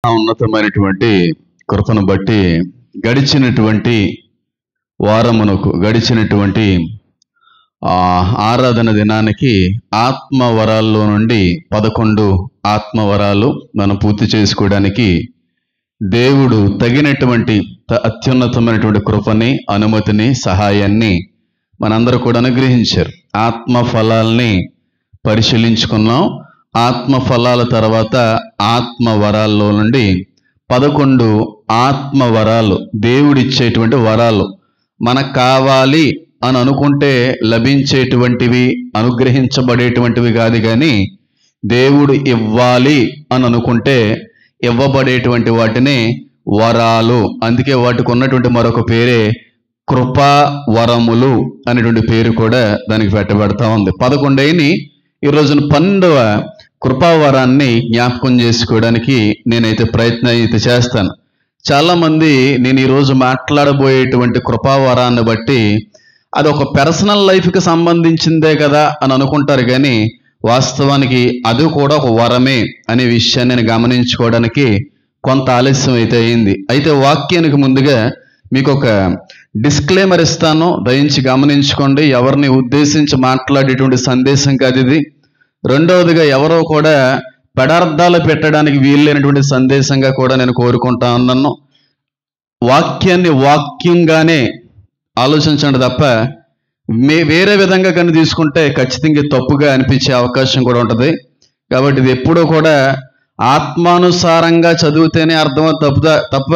ఉన్నతమైనటువంటి కృపను బట్టి గడిచినటువంటి గడిచినటువంటి ఆరాధన దినానికి ఆత్మవరాల్లో నుండి 11 ఆత్మవరాలు మనం పూర్తి చేసుకోవడానికి దేవుడు తగినటువంటి అత్యున్నతమైనటువంటి కృపని, అనుమతిని, సహాయాన్ని మనందరూ కూడా అనుగ్రహించారు. ఆత్మ ఫలాల్ని పరిశీలించుకున్నాం. ఆత్మ ఫలాల తర్వాత ఆత్మవరాల్లో నుండి 11 ఆత్మవరాలు, దేవుడిచ్చేటువంటి వరాలు, మనకు కావాలి అని అనుకుంటే లభించేటువంటివి, అనుగ్రహించబడేటువంటివి కాదు, కానీ దేవుడు ఇవ్వాలి అని అనుకుంటే ఇవ్వబడేటువంటి వాటిని వరాలు. అందుకే వాటికి ఉన్నటువంటి మరొక పేరే కృపా వరములు అనేటువంటి పేరు కూడా దానికి పెట్టబడతా ఉంది. 11 ఈ రోజున 12వ కృపావరాన్ని జ్ఞాపకం చేసుకోవడానికి నేనైతే ప్రయత్నం అయితే చేస్తాను. చాలామంది నేను ఈరోజు మాట్లాడబోయేటువంటి కృపావరాన్ని బట్టి అది ఒక పర్సనల్ లైఫ్కి సంబంధించిందే కదా అని అనుకుంటారు, కానీ వాస్తవానికి అది కూడా ఒక వరమే అనే విషయాన్ని నేను గమనించుకోవడానికి కొంత ఆలస్యం అయితే అయింది. అయితే వాక్యానికి ముందుగా మీకు ఒక డిస్క్లైమర్ ఇస్తాను, దయించి గమనించుకోండి. ఎవరిని ఉద్దేశించి మాట్లాడేటువంటి సందేశం కాదు ఇది. రెండవదిగా ఎవరో కూడా పెడార్థాలు పెట్టడానికి వీల్లేనటువంటి సందేశంగా కూడా నేను కోరుకుంటా ఉన్నాను. వాక్యాన్ని వాక్యంగానే ఆలోచించండి తప్ప వేరే విధంగా కానీ తీసుకుంటే ఖచ్చితంగా తప్పుగా అనిపించే అవకాశం కూడా ఉంటుంది. కాబట్టి ఇది ఎప్పుడూ కూడా ఆత్మానుసారంగా చదివితేనే అర్థం తప్ప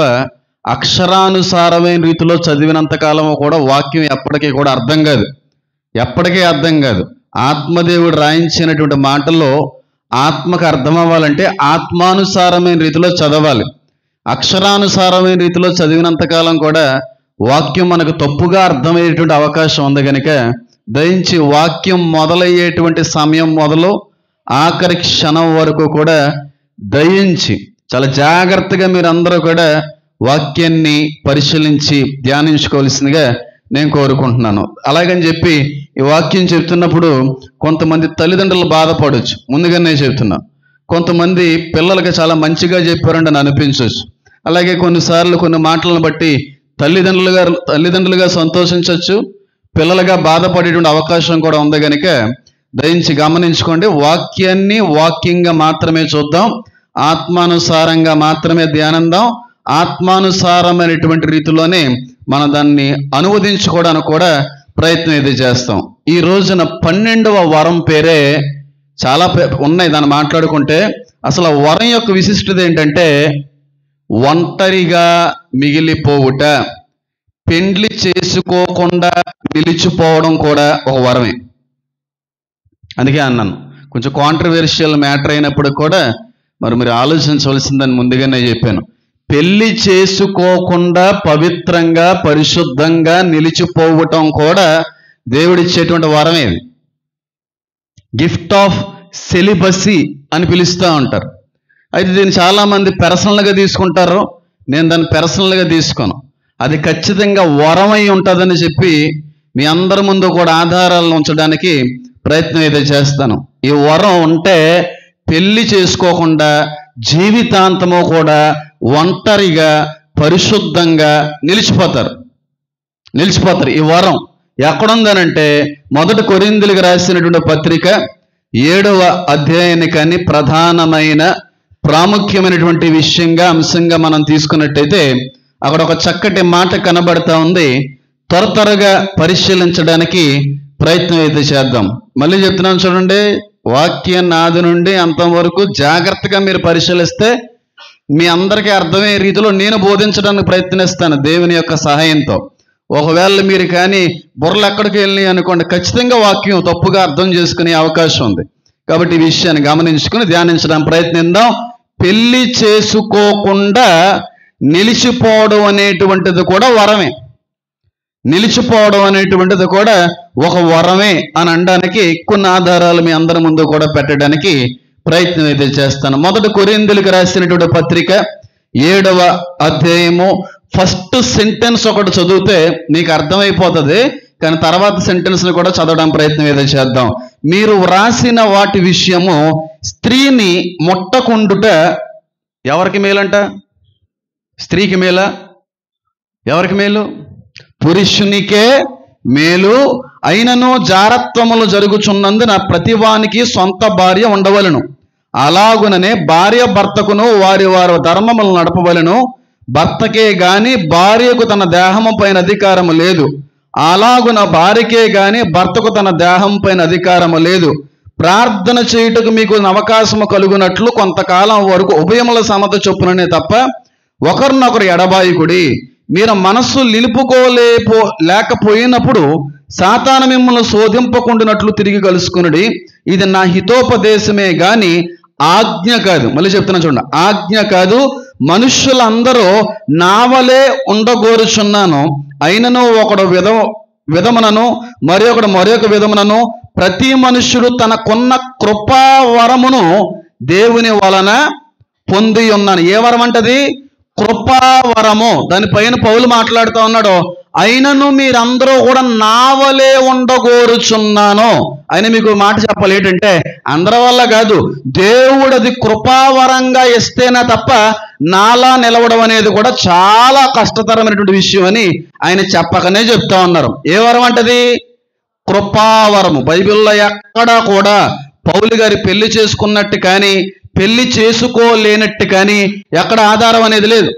అక్షరానుసారమైన రీతిలో చదివినంతకాలం కూడా వాక్యం ఎప్పటికీ కూడా అర్థం కాదు. ఆత్మదేవుడు రాయించినటువంటి మాటల్లో ఆత్మకు అర్థం అవ్వాలంటే ఆత్మానుసారమైన రీతిలో చదవాలి. అక్షరానుసారమైన రీతిలో చదివినంతకాలం కూడా వాక్యం మనకు తప్పుగా అర్థమయ్యేటువంటి అవకాశం ఉంది. కనుక దయించి వాక్యం మొదలయ్యేటువంటి సమయం మొదలు ఆఖరి క్షణం వరకు కూడా దయించి చాలా జాగ్రత్తగా మీరందరూ కూడా వాక్యాన్ని పరిశీలించి ధ్యానించుకోవాల్సిందిగా నేను కోరుకుంటున్నాను. అలాగని చెప్పి ఈ వాక్యం చెప్తున్నప్పుడు కొంతమంది తల్లిదండ్రులు బాధపడవచ్చు. ముందుగానే చెప్తున్నా, కొంతమంది పిల్లలకి చాలా మంచిగా చెప్పారంటే అని అనిపించవచ్చు. అలాగే కొన్నిసార్లు కొన్ని మాటలను బట్టి తల్లిదండ్రులుగా సంతోషించవచ్చు, పిల్లలుగా బాధపడేటువంటి అవకాశం కూడా ఉంది. కనుక దయించి గమనించుకోండి. వాక్యాన్ని వాక్యంగా మాత్రమే చూద్దాం, ఆత్మానుసారంగా మాత్రమే ధ్యానిద్దాం, ఆత్మానుసారమైనటువంటి రీతిలోనే మనం దాన్ని అనువదించుకోవడానికి కూడా ప్రయత్నం అయితే చేస్తాం. ఈ రోజున 12వ వరం పేరే చాలా ఉన్నాయి. దాన్ని మాట్లాడుకుంటే అసలు వరం యొక్క విశిష్టత ఏంటంటే ఒంటరిగా మిగిలిపోవుట, పెండ్లి చేసుకోకుండా నిలిచిపోవడం కూడా ఒక వరమే. అందుకే అన్నాను, కొంచెం కాంట్రవర్షియల్ మ్యాటర్ అయినప్పుడు కూడా మీరు ఆలోచించవలసిందని ముందుగానే చెప్పాను. పెళ్లి చేసుకోకుండా పవిత్రంగా పరిశుద్ధంగా నిలిచిపోవటం కూడా దేవుడిచ్చేటువంటి వరమే. గిఫ్ట్ ఆఫ్ సెలిబసీ అని పిలుస్తూ ఉంటారు. అయితే దీన్ని చాలామంది పర్సనల్గా తీసుకుంటారు. నేను దాన్ని పర్సనల్గా తీసుకోను. అది ఖచ్చితంగా వరమై ఉంటుందని చెప్పి మీ అందరి ముందు కూడా ఆధారాలను ఉంచడానికి ప్రయత్నం అయితే చేస్తాను. ఈ వరం ఉంటే పెళ్లి చేసుకోకుండా జీవితాంతము కూడా ఒంటరిగా పరిశుద్ధంగా నిలిచిపోతారు. ఈ వరం ఎక్కడుందనంటే 1 కొరింథీయులకు రాసినటువంటి పత్రిక 7వ అధ్యాయానికని ప్రధానమైన ప్రాముఖ్యమైనటువంటి అంశంగా మనం తీసుకున్నట్టయితే అక్కడ ఒక చక్కటి మాట కనబడతా ఉంది. త్వరగా పరిశీలించడానికి ప్రయత్నం అయితే చేద్దాం. మళ్ళీ చెప్తున్నాను చూడండి, వాక్యాన్ని ఆది నుండి అంతం వరకు జాగ్రత్తగా మీరు పరిశీలిస్తే మీ అందరికీ అర్థమయ్యే రీతిలో నేను బోధించడానికి ప్రయత్నిస్తాను దేవుని యొక్క సహాయంతో. ఒకవేళ మీరు కానీ బుర్రలు ఎక్కడికి వెళ్ళి అనుకోండి, ఖచ్చితంగా వాక్యం తప్పుగా అర్థం చేసుకునే అవకాశం ఉంది. కాబట్టి ఈ విషయాన్ని గమనించుకుని ధ్యానించడానికి ప్రయత్నిద్దాం. పెళ్లి చేసుకోకుండా నిలిచిపోవడం అనేటువంటిది కూడా వరమే. నిలిచిపోవడం అనేటువంటిది కూడా ఒక వరమే అని అనడానికి కొన్ని ఆధారాలు మీ అందరి ముందు కూడా పెట్టడానికి ప్రయత్నం అయితే చేస్తాను. 1 కొరింథీయులకు రాసినటువంటి పత్రిక 7వ అధ్యాయము ఫస్ట్ సెంటెన్స్ ఒకటి చదివితే నీకు అర్థమైపోతుంది, కానీ తర్వాత సెంటెన్స్ని కూడా చదవడానికి ప్రయత్నం అయితే చేద్దాం. మీరు వ్రాసిన వాటి విషయము స్త్రీని ముట్టకుండుట ఎవరికి మేలంట? స్త్రీకి మేలా? ఎవరికి మేలు? పురుషునికే మేలు. అయినను జారత్వములు జరుగుచున్నందున ప్రతివానికి సొంత భార్య ఉండవలను. అలాగుననే భార్య భర్తకును వారి వారి ధర్మములు నడపవలను. భర్తకే గాని భార్యకు తన దేహము పైన అధికారము లేదు. అలాగున భార్యకే గాని భర్తకు తన దేహం పైన అధికారము లేదు. ప్రార్థన చేయుటకు మీకు అవకాశము కలుగునట్లు కొంతకాలం వరకు ఉభయముల సమత చొప్పుననే తప్ప ఒకరినొకరు ఎడబాయికుడి. మీరు మనస్సు లేకపోయినప్పుడు సాతాను మిమ్మల్ని శోధింపకుండానట్లు తిరిగి కలుసుకునుడి. ఇది నా హితోపదేశమే గాని ఆజ్ఞ కాదు. మళ్ళీ చెప్తున్నా చూడండి, ఆజ్ఞ కాదు. మనుష్యులందరూ నావలే ఉండగోరుచున్నాను. అయినను ఒకడు విధమునను మరొక విధమునను ప్రతి మనుష్యుడు తనకున్న కృపావరమును దేవుని వలన పొంది ఉన్నాను. ఏ వరం అంటది? కృపావరము. దానిపైన పౌలు మాట్లాడుతూ ఉన్నాడు, అయినను మీరందరూ కూడా నావలే ఉండగోరుచున్నాను. ఆయన మీకు మాట చెప్పాలి ఏంటంటే, అందరి వల్ల కాదు, దేవుడు అది కృపావరంగా ఇస్తేనే తప్ప నాలా నిలవడం అనేది కూడా చాలా కష్టతరమైనటువంటి విషయం అని ఆయన చెప్పకనే చెప్తా ఉన్నారు. ఏ వరం అంటది? కృపావరము. బైబిల్లో ఎక్కడా కూడా పౌలు గారి పెళ్లి చేసుకున్నట్టు కానీ పెళ్లి చేసుకోలేనట్టు కానీ ఎక్కడ ఆధారం అనేది లేదు.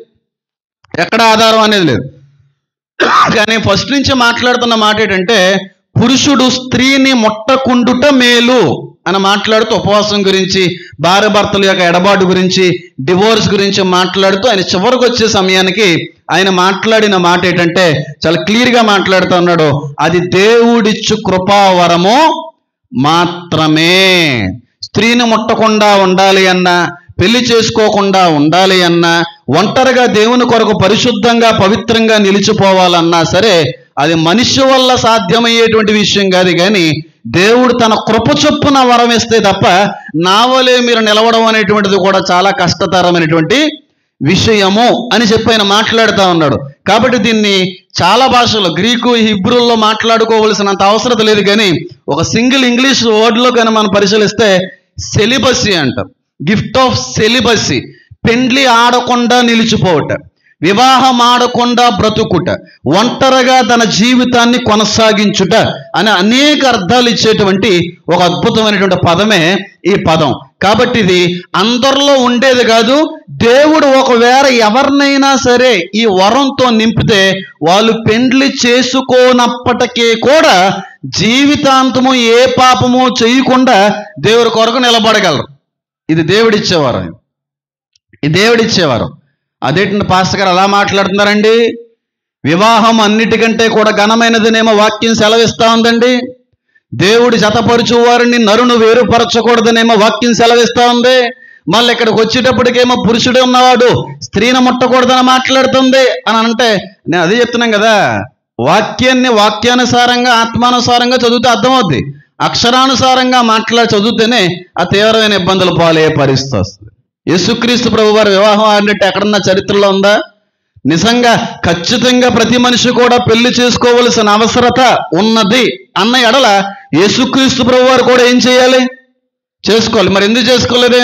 కానీ ఫస్ట్ నుంచి మాట్లాడుతున్న మాట ఏంటంటే, పురుషుడు స్త్రీని ముట్టకుండుట మేలు అని మాట్లాడుతూ ఉపవాసం గురించి, భార్య భర్తల యొక్క ఎడబాటు గురించి, డివోర్స్ గురించి మాట్లాడుతూ ఆయన చివరికి వచ్చే సమయానికి ఆయన మాట్లాడిన మాట ఏంటంటే చాలా క్లియర్గా మాట్లాడుతూ ఉన్నాడు, అది దేవుడిచ్చు కృపావరము మాత్రమే. స్త్రీని ముట్టకుండా ఉండాలి అన్నా, పెళ్లి చేసుకోకుండా ఉండాలి అన్నా, ఒంటరిగా దేవుని కొరకు పరిశుద్ధంగా పవిత్రంగా నిలిచిపోవాలన్నా సరే అది మనిషి వల్ల సాధ్యమయ్యేటువంటి విషయం కాదు. కానీ దేవుడు తన కృప చొప్పున వరం ఇస్తే తప్ప నావలే మీరు నిలవడం అనేటువంటిది కూడా చాలా కష్టతరమైనటువంటి విషయము అని చెప్పి ఆయన మాట్లాడుతూ ఉన్నాడు. కాబట్టి దీన్ని చాలా భాషల్లో, గ్రీకు, హిబ్రూల్లో మాట్లాడుకోవలసినంత అవసరం లేదు. కానీ ఒక సింగిల్ ఇంగ్లీష్ వర్డ్లో కానీ మనం పరిశీలిస్తే సెలిబసీ అంటాం. గిఫ్ట్ ఆఫ్ సెలిబసీ, పెండ్లి ఆడకుండా నిలిచిపోవట, వివాహం ఆడకుండా బ్రతుకుట, ఒంటరిగా తన జీవితాన్ని కొనసాగించుట అని అనేక అర్థాలు ఇచ్చేటువంటి ఒక అద్భుతమైనటువంటి పదమే ఈ పదం. కాబట్టి ఇది అందరిలో ఉండేది కాదు. దేవుడు ఒకవేళ ఎవరినైనా సరే ఈ వరంతో నింపితే వాళ్ళు పెండ్లి చేసుకోనప్పటికీ కూడా జీవితాంతము ఏ పాపము చేయకుండా దేవుడి కొరకు నిలబడగలరు. ఇది దేవుడిచ్చేవారు. అదేంటంటే పాస్టర్ గారు అలా మాట్లాడుతున్నారండి? వివాహం అన్నిటికంటే కూడా ఘనమైనదినేమో వాక్యం సెలవిస్తా ఉందండి. దేవుడు జతపరుచు వారిని నరును వేరుపరచకూడదనేమో వాక్యం సెలవిస్తా ఉంది. మళ్ళీ ఇక్కడికి వచ్చేటప్పటికేమో పురుషుడే ఉన్నవాడు స్త్రీని ముట్టకూడదని మాట్లాడుతుంది అని అంటే, నేను అదే చెప్తున్నాను కదా, వాక్యానుసారంగా ఆత్మానుసారంగా చదివితే అర్థమవుద్ది. అక్షరానుసారంగా చదివితేనే ఆ తీవ్రమైన ఇబ్బందులు పాలయ్యే పరిస్థితి వస్తుంది. యేసుక్రీస్తు ప్రభు వారి వివాహం ఆడినట్టు ఎక్కడన్నా చరిత్రలో ఉందా? నిజంగా ఖచ్చితంగా ప్రతి మనిషి కూడా పెళ్లి చేసుకోవలసిన అవసరత ఉన్నది అన్న ఎడల యేసుక్రీస్తు ప్రభు వారు కూడా ఏం చేయాలి? చేసుకోవాలి. మరి ఎందుకు చేసుకోలేదు?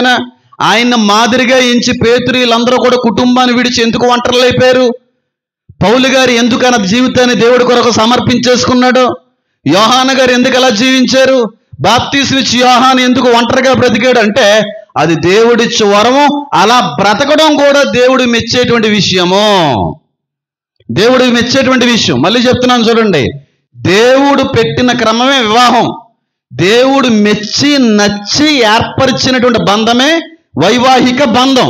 ఆయన మాదిరిగా ఎంచి పేతురీలందరూ కూడా కుటుంబాన్ని విడిచి ఎందుకు ఒంటరిలు అయిపోయారు? పౌలు గారు ఎందుకు ఆయన జీవితాన్ని దేవుడి కొరకు సమర్పించేసుకున్నాడు? యోహాను గారు ఎందుకు అలా జీవించారు? బాప్తీసు ఇచ్చి యోహాను ఎందుకు ఒంటరిగా బ్రతికాడు అంటే అది దేవుడిచ్చు వరము. అలా బ్రతకడం కూడా దేవుడు మెచ్చేటువంటి విషయం. మళ్ళీ చెప్తున్నాను చూడండి, దేవుడు పెట్టిన క్రమమే వివాహం. దేవుడు మెచ్చి నచ్చి ఏర్పరిచినటువంటి బంధమే వైవాహిక బంధం.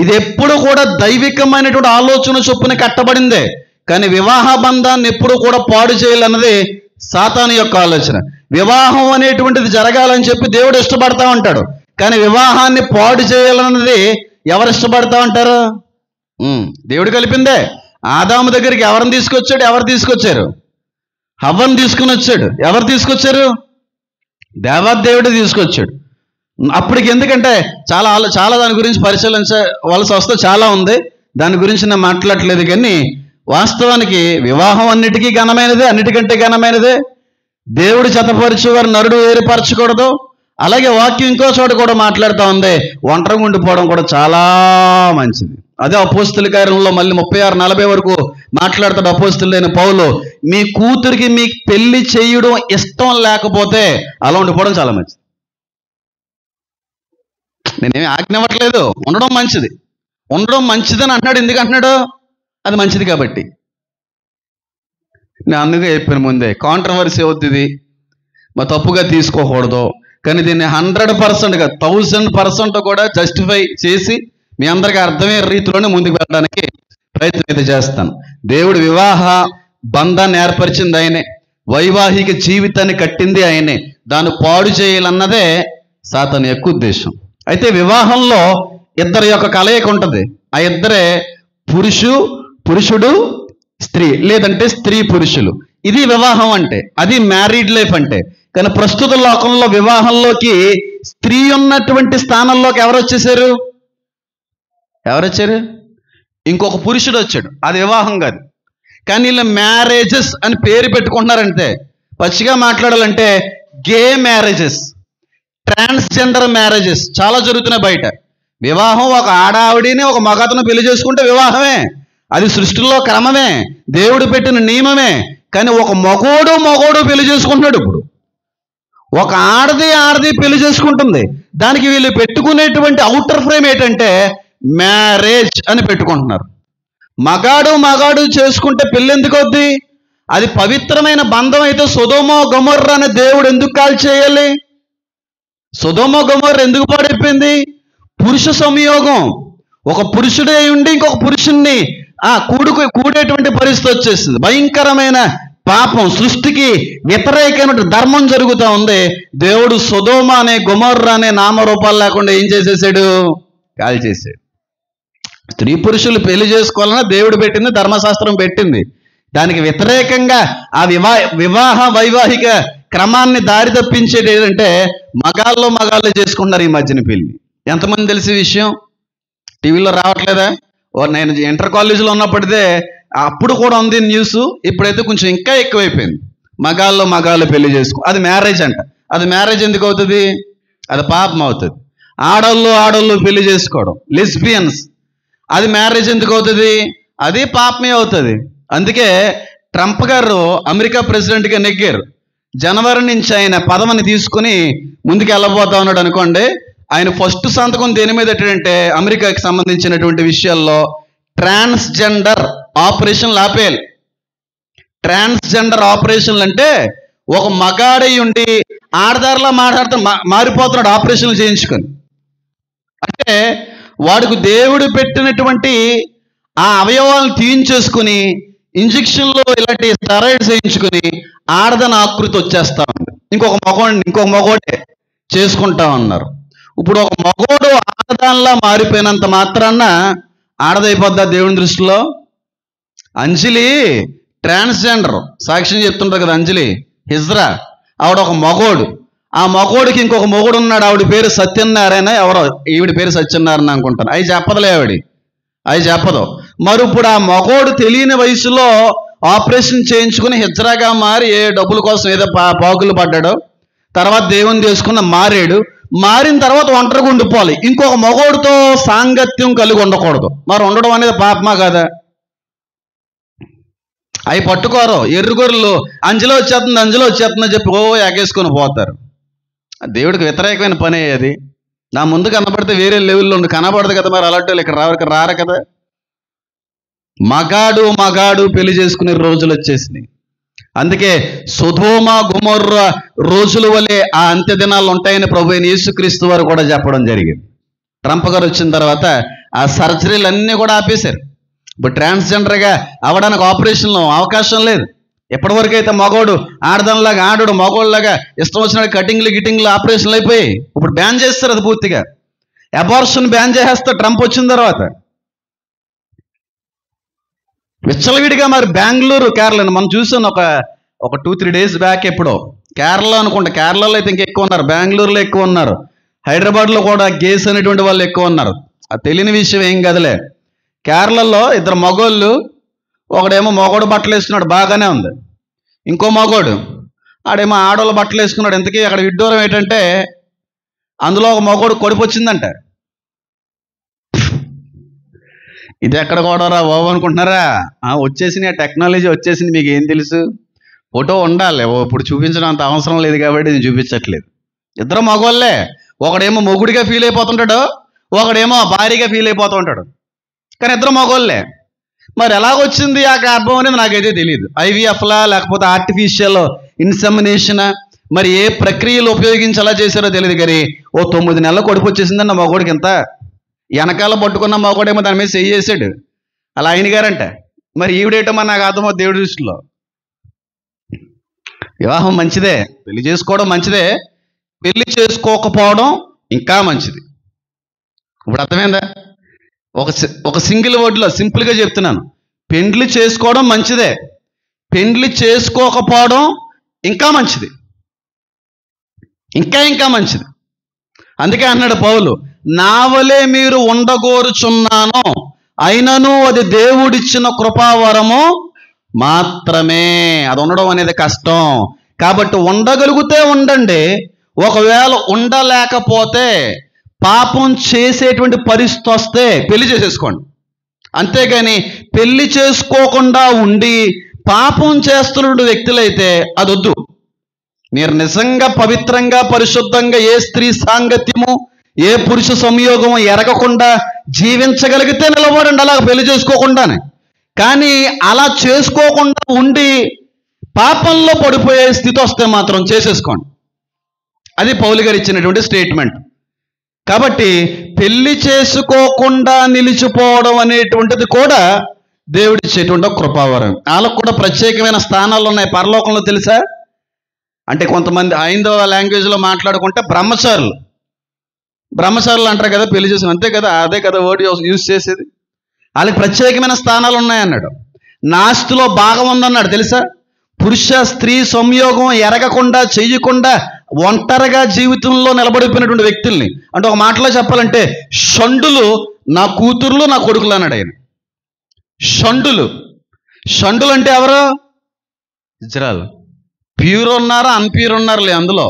ఇది ఎప్పుడు కూడా దైవికమైనటువంటి ఆలోచన చొప్పున కట్టబడిందే. కానీ వివాహ బంధాన్ని ఎప్పుడు కూడా పాడు చేయాలన్నది సాతాను యొక్క ఆలోచన. వివాహం అనేటువంటిది జరగాలని చెప్పి దేవుడు ఇష్టపడతా ఉంటాడు. కానీ వివాహాన్ని పాడు చేయాలన్నది ఎవరు ఇష్టపడతా ఉంటారు? దేవుడు కలిపిందే. ఆదాము దగ్గరికి ఎవరు తీసుకొచ్చారు? హవ్వను తీసుకుని వచ్చాడు. ఎవరు తీసుకొచ్చారు? దేవాదేవుడు తీసుకొచ్చాడు. అప్పటికి ఎందుకంటే చాలా దాని గురించి పరిశీలించవలసి వస్తే చాలా ఉంది. దాని గురించి నేను మాట్లాడట్లేదు. కానీ వాస్తవానికి వివాహం అన్నిటికంటే ఘనమైనదే. దేవుడు జతపరిచేవారు నరుడు వేరుపరచకూడదు. అలాగే వాక్యం ఇంకో చోట కూడా మాట్లాడుతూ ఉంది, ఒంటరిగా ఉండిపోవడం కూడా చాలా మంచిది. అదే అపోస్తుల కార్యంలో మళ్ళీ 36-40 వరకు మాట్లాడతాడు అపోస్తులైన పౌలు, మీ కూతురికి మీకు పెళ్లి చేయడం ఇష్టం లేకపోతే అలా ఉండిపోవడం చాలా మంచిది. నేనేమి ఆజ్ఞ ఇవ్వట్లేదు, ఉండడం మంచిది. ఉండడం మంచిదని అంటున్నాడు. ఎందుకు అంటున్నాడు? అది మంచిది కాబట్టి. నేను అందుకే చెప్పాను ముందే, కాంట్రవర్సీ అవుతుంది, మా తప్పుగా తీసుకోకూడదు. కానీ దీన్ని 100%గా 1000% కూడా జస్టిఫై చేసి మీ అందరికీ అర్థమయ్యే రీతిలోనే ముందుకు వెళ్ళడానికి ప్రయత్నం అయితే చేస్తాను. దేవుడు వివాహ బంధాన్ని ఏర్పరిచింది ఆయనే, వైవాహిక జీవితాన్ని కట్టింది ఆయనే. దాన్ని పాడు చేయాలన్నదే సాతాను యొక్క ఉద్దేశం. అయితే వివాహంలో ఇద్దరి యొక్క కలయిక ఉంటుంది. ఆ ఇద్దరే పురుషుడు స్త్రీ, లేదంటే స్త్రీ పురుషులు. ఇది వివాహం అంటే, అది మ్యారీడ్ లైఫ్ అంటే. కానీ ప్రస్తుత లోకంలో వివాహంలోకి స్త్రీ ఉన్నటువంటి స్థానంలోకి ఎవరు వచ్చారు? ఇంకొక పురుషుడు వచ్చాడు. అది వివాహం కాదు. కానీ ఇలా మ్యారేజెస్ అని పేరు పెట్టుకుంటున్నారంటే, పచ్చిగా మాట్లాడాలంటే గే మ్యారేజెస్, ట్రాన్స్జెండర్ మ్యారేజెస్ చాలా జరుగుతున్నాయి బయట. వివాహం ఒక ఆడావిడిని ఒక మగతను పెళ్లి చేసుకుంటే వివాహమే, అది సృష్టిలో క్రమమే, దేవుడు పెట్టిన నియమమే. కానీ ఒక మగోడు పెళ్లి చేసుకుంటున్నాడు. ఇప్పుడు ఒక ఆడది పెళ్లి చేసుకుంటుంది. దానికి వీళ్ళు పెట్టుకునేటువంటి అవుటర్ ఫ్రేమ్ ఏంటంటే మ్యారేజ్ అని పెట్టుకుంటున్నారు. మగాడు చేసుకుంటే పెళ్ళి ఎందుకు అవుద్ది? అది పవిత్రమైన బంధం అయితే సొదొమ గొమొర్రా అనే దేవుడు ఎందుకు కాల్ చేయాలి? సొదొమ గొమొర్రా ఎందుకు పాడైపోయింది? పురుష సంయోగం. ఒక పురుషుడే ఉండి ఇంకొక పురుషుణ్ణి కూడేటువంటి పరిస్థితి వచ్చేసింది. భయంకరమైన పాపం, సృష్టికి వ్యతిరేకమైన ధర్మం జరుగుతూ ఉంది. దేవుడు సొదొమ అనే గొమొర్రా అనే నామరూపాలు లేకుండా ఏం చేసేసాడు? కాల్ చేసాడు. స్త్రీ పురుషులు పెళ్లి చేసుకోవాలన్నా దేవుడు పెట్టింది, ధర్మశాస్త్రం పెట్టింది. దానికి వ్యతిరేకంగా ఆ వివాహ వైవాహిక క్రమాన్ని దారి తప్పించేది ఏంటంటే మగాళ్ళు చేసుకుంటున్నారు ఈ మధ్యన పెళ్లి. ఎంతమంది తెలిసే విషయం? టీవీలో రావట్లేదా? నేను ఇంటర్ కాలేజీలో ఉన్నప్పటిదే అప్పుడు కూడా ఉంది న్యూస్. ఇప్పుడైతే కొంచెం ఇంకా ఎక్కువైపోయింది. మగాళ్ళు పెళ్లి అది మ్యారేజ్ అంట. అది మ్యారేజ్ ఎందుకు అవుతుంది? అది పాపం అవుతుంది. ఆడోళ్ళు పెళ్లి చేసుకోవడం, లెస్బియన్స్, అది మ్యారేజ్ ఎందుకు అవుతుంది? అది పాపమే అవుతుంది. అందుకే ట్రంప్ గారు అమెరికా ప్రెసిడెంట్గా నెగ్గారు. జనవరి నుంచి ఆయన పదవిని తీసుకుని ముందుకు వెళ్ళబోతా ఉన్నాడు అనుకోండి. ఆయన ఫస్ట్ సంతకం దేని మీద పెట్టాడంటే అమెరికాకి సంబంధించినటువంటి విషయాల్లో ట్రాన్స్జెండర్ ఆపరేషన్లు ఆపేయాలి. ట్రాన్స్జెండర్ ఆపరేషన్లు అంటే ఒక మగాడై ఉండి ఆడదారిలా మారిపోతున్నాడు ఆపరేషన్లు చేయించుకొని. అంటే వాడికి దేవుడు పెట్టినటువంటి ఆ అవయవాలను తీయించేసుకుని ఇంజక్షన్లో ఇలాంటి స్టెరాయిడ్స్ వేయించుకుని ఆడదని ఆకృతి వచ్చేస్తా ఉంది. ఇంకొక మగోడే చేసుకుంటా ఉన్నారు. ఇప్పుడు ఒక మగోడు ఆడదానిలా మారిపోయినంత మాత్రాన ఆడదైపోద్దా దేవుని దృష్టిలో? అంజలి ట్రాన్స్జెండర్ సాక్ష్యం చెప్తుంటారు కదా, అంజలి హిజ్రా, ఆవిడ ఒక మగోడు. ఆ మగోడికి ఇంకొక మొగుడు ఉన్నాడు. ఆవిడ పేరు సత్యనారాయణ, ఎవరో ఈవిడ పేరు సత్యనారాయణ అనుకుంటాను. అవి చెప్పదులే, అవి చెప్పదు. మరి ఇప్పుడు ఆ మగోడు తెలియని వయసులో ఆపరేషన్ చేయించుకుని హిజ్రాగా మారి ఏ డబ్బుల కోసం ఏదో పాకులు పడ్డాడో, తర్వాత దేవుని చేసుకున్న మారిన తర్వాత ఒంటరిగా ఉండిపోవాలి. ఇంకొక మగోడితో సాంగత్యం కలిగి ఉండకూడదు. మరి ఉండడం అనేది పాపమా కదా? అవి పట్టుకోరు. ఎర్రగొర్రెలు అంజలో వచ్చేస్తుందని చెప్పి ఎగేసుకొని పోతారు. దేవుడికి వ్యతిరేకమైన పని అది. నా ముందు కనబడితే వేరే లెవెల్లో కనబడదు కదా. మరి అలాంటి వాళ్ళు ఇక్కడ రారు కదా. మగాడు పెళ్లి చేసుకునే రోజులు వచ్చేసినాయి. అందుకే సొదొమ గొమొర్రా రోజుల వలె ఆ అంత్య దినాలు ఉంటాయని ప్రభువైన యేసుక్రీస్తు వారు కూడా చెప్పడం జరిగింది. ట్రంప్ గారు వచ్చిన తర్వాత ఆ సర్జరీలు అన్నీ కూడా ఆపేశారు. ఇప్పుడు ట్రాన్స్జెండర్గా అవడానికి ఆపరేషన్లో అవకాశం లేదు. ఎప్పటివరకు అయితే మగోడు ఆడదానిలాగా, ఆడోడు మగోళ్ళలాగా ఇష్టం వచ్చిన గిటింగ్లు ఆపరేషన్లు అయిపోయి ఇప్పుడు బ్యాన్ చేస్తారు. అది పూర్తిగా అబార్షన్ బ్యాన్ చేసేస్తారు ట్రంప్ వచ్చిన తర్వాత. విచ్చలవిడిగా మరి బెంగళూరు, కేరళ మనం చూసాను ఒక 2-3 days బ్యాక్. ఎప్పుడో కేరళ అనుకుంటా, కేరళలో అయితే ఇంకా ఎక్కువ ఉన్నారు, బెంగళూరులో ఎక్కువ ఉన్నారు, హైదరాబాద్లో కూడా గేస్ అనేటువంటి వాళ్ళు ఎక్కువ ఉన్నారు. అది తెలియని విషయం ఏం కదలే. కేరళలో 2 మగోళ్ళు, ఒకడేమో మగోడు బట్టలు వేసుకున్నాడు, బాగానే ఉంది. ఇంకో మగోడు ఆడేమో ఆడోళ్ళ బట్టలు వేసుకున్నాడు. ఇంతకీ అక్కడ విడ్డూరం ఏంటంటే అందులో ఒక మగోడు కడుపు వచ్చిందంట. ఇది ఎక్కడ కూడా బాబు అనుకుంటున్నారా? వచ్చేసింది, ఆ టెక్నాలజీ వచ్చేసింది, మీకు ఏం తెలుసు? ఫోటో ఉండాలి, ఇప్పుడు చూపించడం అంత అవసరం లేదు కాబట్టి నేను చూపించట్లేదు. ఇద్దరు మగవాళ్ళే. ఒకడేమో మొగుడిగా ఫీల్ అయిపోతుంటాడు, ఒకడేమో భార్యగా ఫీల్ అయిపోతూ ఉంటాడు. కానీ ఇద్దరు మగవాళ్ళే. మరి ఎలాగొచ్చింది ఆ గర్భం అనేది నాకైతే తెలియదు. ఐవీఎఫ్లా లేకపోతే ఆర్టిఫిషియల్ ఇన్సెమినేషనా, మరి ఏ ప్రక్రియలు ఉపయోగించి అలా చేశారో తెలియదు. కానీ 9 నెలల కడుపు వచ్చేసిందని నా మగోడికి. ఇంత వెనకాల పట్టుకున్న మగోడేమో దాని మీద చెయ్యి చేసాడు, అలా ఆయన గారంట. మరి ఈవిడేటమో నాకు అర్థమో దేవుడి దృష్టిలో. వివాహం మంచిదే, పెళ్లి చేసుకోవడం మంచిదే, పెళ్లి చేసుకోకపోవడం ఇంకా మంచిది. ఇప్పుడు అర్థమైందా? ఒక సింగిల్ వర్డ్లో సింపుల్గా చెప్తున్నాను. పెండ్లి చేసుకోవడం మంచిదే, పెండ్లి చేసుకోకపోవడం ఇంకా మంచిది, ఇంకా మంచిది. అందుకే అన్నాడు పౌలు, నా వలే మీరు ఉండగోరుచున్నాను, అయినను అది దేవుడిచ్చిన కృపావరము మాత్రమే. అది ఉండడం అనేది కష్టం. కాబట్టి ఉండగలిగితే ఉండండి, ఒకవేళ ఉండలేకపోతే పాపం చేసేటువంటి పరిస్థితి వస్తే పెళ్లి చేసేసుకోండి. అంతేగాని పెళ్లి చేసుకోకుండా ఉండి పాపం చేస్తున్న వ్యక్తులైతే అది వద్దు. మీరు నిజంగా పవిత్రంగా పరిశుద్ధంగా ఏ స్త్రీ సాంగత్యము ఏ పురుష సంయోగము ఎరగకుండా జీవించగలిగితే నిలబడండి, అలాగ పెళ్లి చేసుకోకుండానే. కానీ అలా చేసుకోకుండా ఉండి పాపంలో పడిపోయే స్థితి వస్తే మాత్రం చేసేసుకోండి. అది పౌలు గారు ఇచ్చినటువంటి స్టేట్మెంట్. కాబట్టి పెళ్లి చేసుకోకుండా నిలిచిపోవడం అనేటువంటిది కూడా దేవుడిచ్చేటువంటి కృపావరం. వాళ్ళకు కూడా ప్రత్యేకమైన స్థానాలు ఉన్నాయి పరలోకంలో, తెలుసా? అంటే కొంతమంది హైందవ లాంగ్వేజ్లో మాట్లాడుకుంటే బ్రహ్మచారులు అంటారు కదా, పెళ్లి చేసిన, అంతే కదా, అదే కదా వర్డ్ యూజ్ చేసేది. వాళ్ళకి ప్రత్యేకమైన స్థానాలు ఉన్నాయన్నాడు. నాస్తిలో భాగం ఉందన్నాడు, తెలుసా? పురుష స్త్రీ సంయోగం ఎరగకుండా చెయ్యకుండా ఒంటరిగా జీవితంలో నిలబడిపోయినటువంటి వ్యక్తుల్ని, అంటే ఒక మాటలో చెప్పాలంటే షండులు నా కూతుర్లు నా కొడుకులు అన్నాడు ఆయన. షండులు అంటే ఎవరు? ఇజ్రాయెల్. ప్యూర్ ఉన్నారా అన్ప్యూర్ ఉన్నారులే అందులో.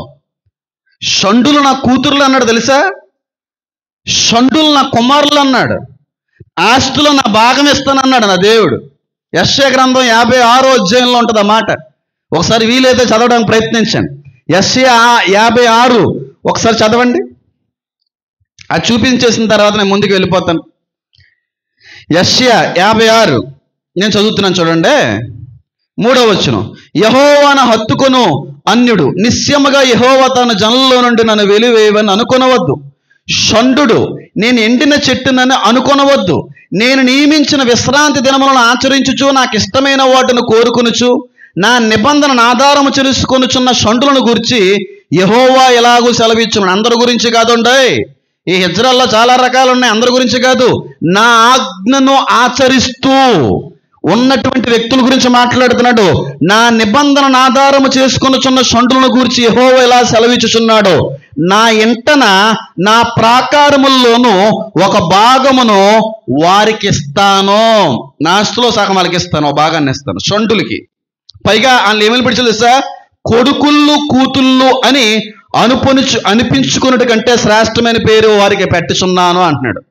షండులు నా కూతుర్లు అన్నాడు, తెలుసా? షండులు నా కుమారులు అన్నాడు. ఆస్తులు నా భాగం ఇస్తానన్నాడు నా దేవుడు. యెషయా గ్రంథం 56వ అధ్యాయంలో ఉంటుంది ఆ మాట. ఒకసారి వీలైతే చదవడానికి ప్రయత్నించండి. యెషయా 56 ఒకసారి చదవండి. అది చూపించేసిన తర్వాత నేను ముందుకు వెళ్ళిపోతాను. యెషయా 56 నేను చదువుతున్నాను, చూడండి. 3వ వచనం, యెహోవాను హత్తుకొను అన్యుడు నిశ్చయముగా యెహోవా తన జనుల్లో నుండి నన్ను వెలివేయవని అనుకొనవద్దు. షండు నేను ఎండిన చెట్టునని అనుకొనవద్దు. నేను నియమించిన విశ్రాంతి దినములను ఆచరించుచు నాకు ఇష్టమైన వాటిని కోరుకొనుచు నా నిబంధనను ఆధారము చేసుకొనుచున్న షండులను గురించి యెహోవా ఎలాగూ సెలవిచ్చును. అందరి గురించి కాదుండే, ఈ ఇజ్రాయెల్లో చాలా రకాలు ఉన్నాయి, అందరి గురించి కాదు. నా ఆజ్ఞను ఆచరిస్తూ ఉన్నటువంటి వ్యక్తుల గురించి మాట్లాడుతున్నాడు. నా నిబంధనను ఆధారము చేసుకొనుచున్న షండులను గురించి యెహోవా ఎలా సెలవిచ్చుచున్నాడు, నా ఇంటన నా ప్రాకారముల్లోనూ ఒక భాగమును వారికి ఇస్తాను, నా ఆస్తిలో సగం వాళ్ళకి ఇస్తాను, ఒక భాగాన్ని ఇస్తాను షండులకి. పైగా వాళ్ళు ఏమని పిలిచారు తెలుసా? కొడుకుళ్ళు కూతుళ్ళు అని అనిపించుకున్నట్టు కంటే శ్రేష్టమైన పేరు వారికి పెట్టుచున్నాను అంటున్నాడు.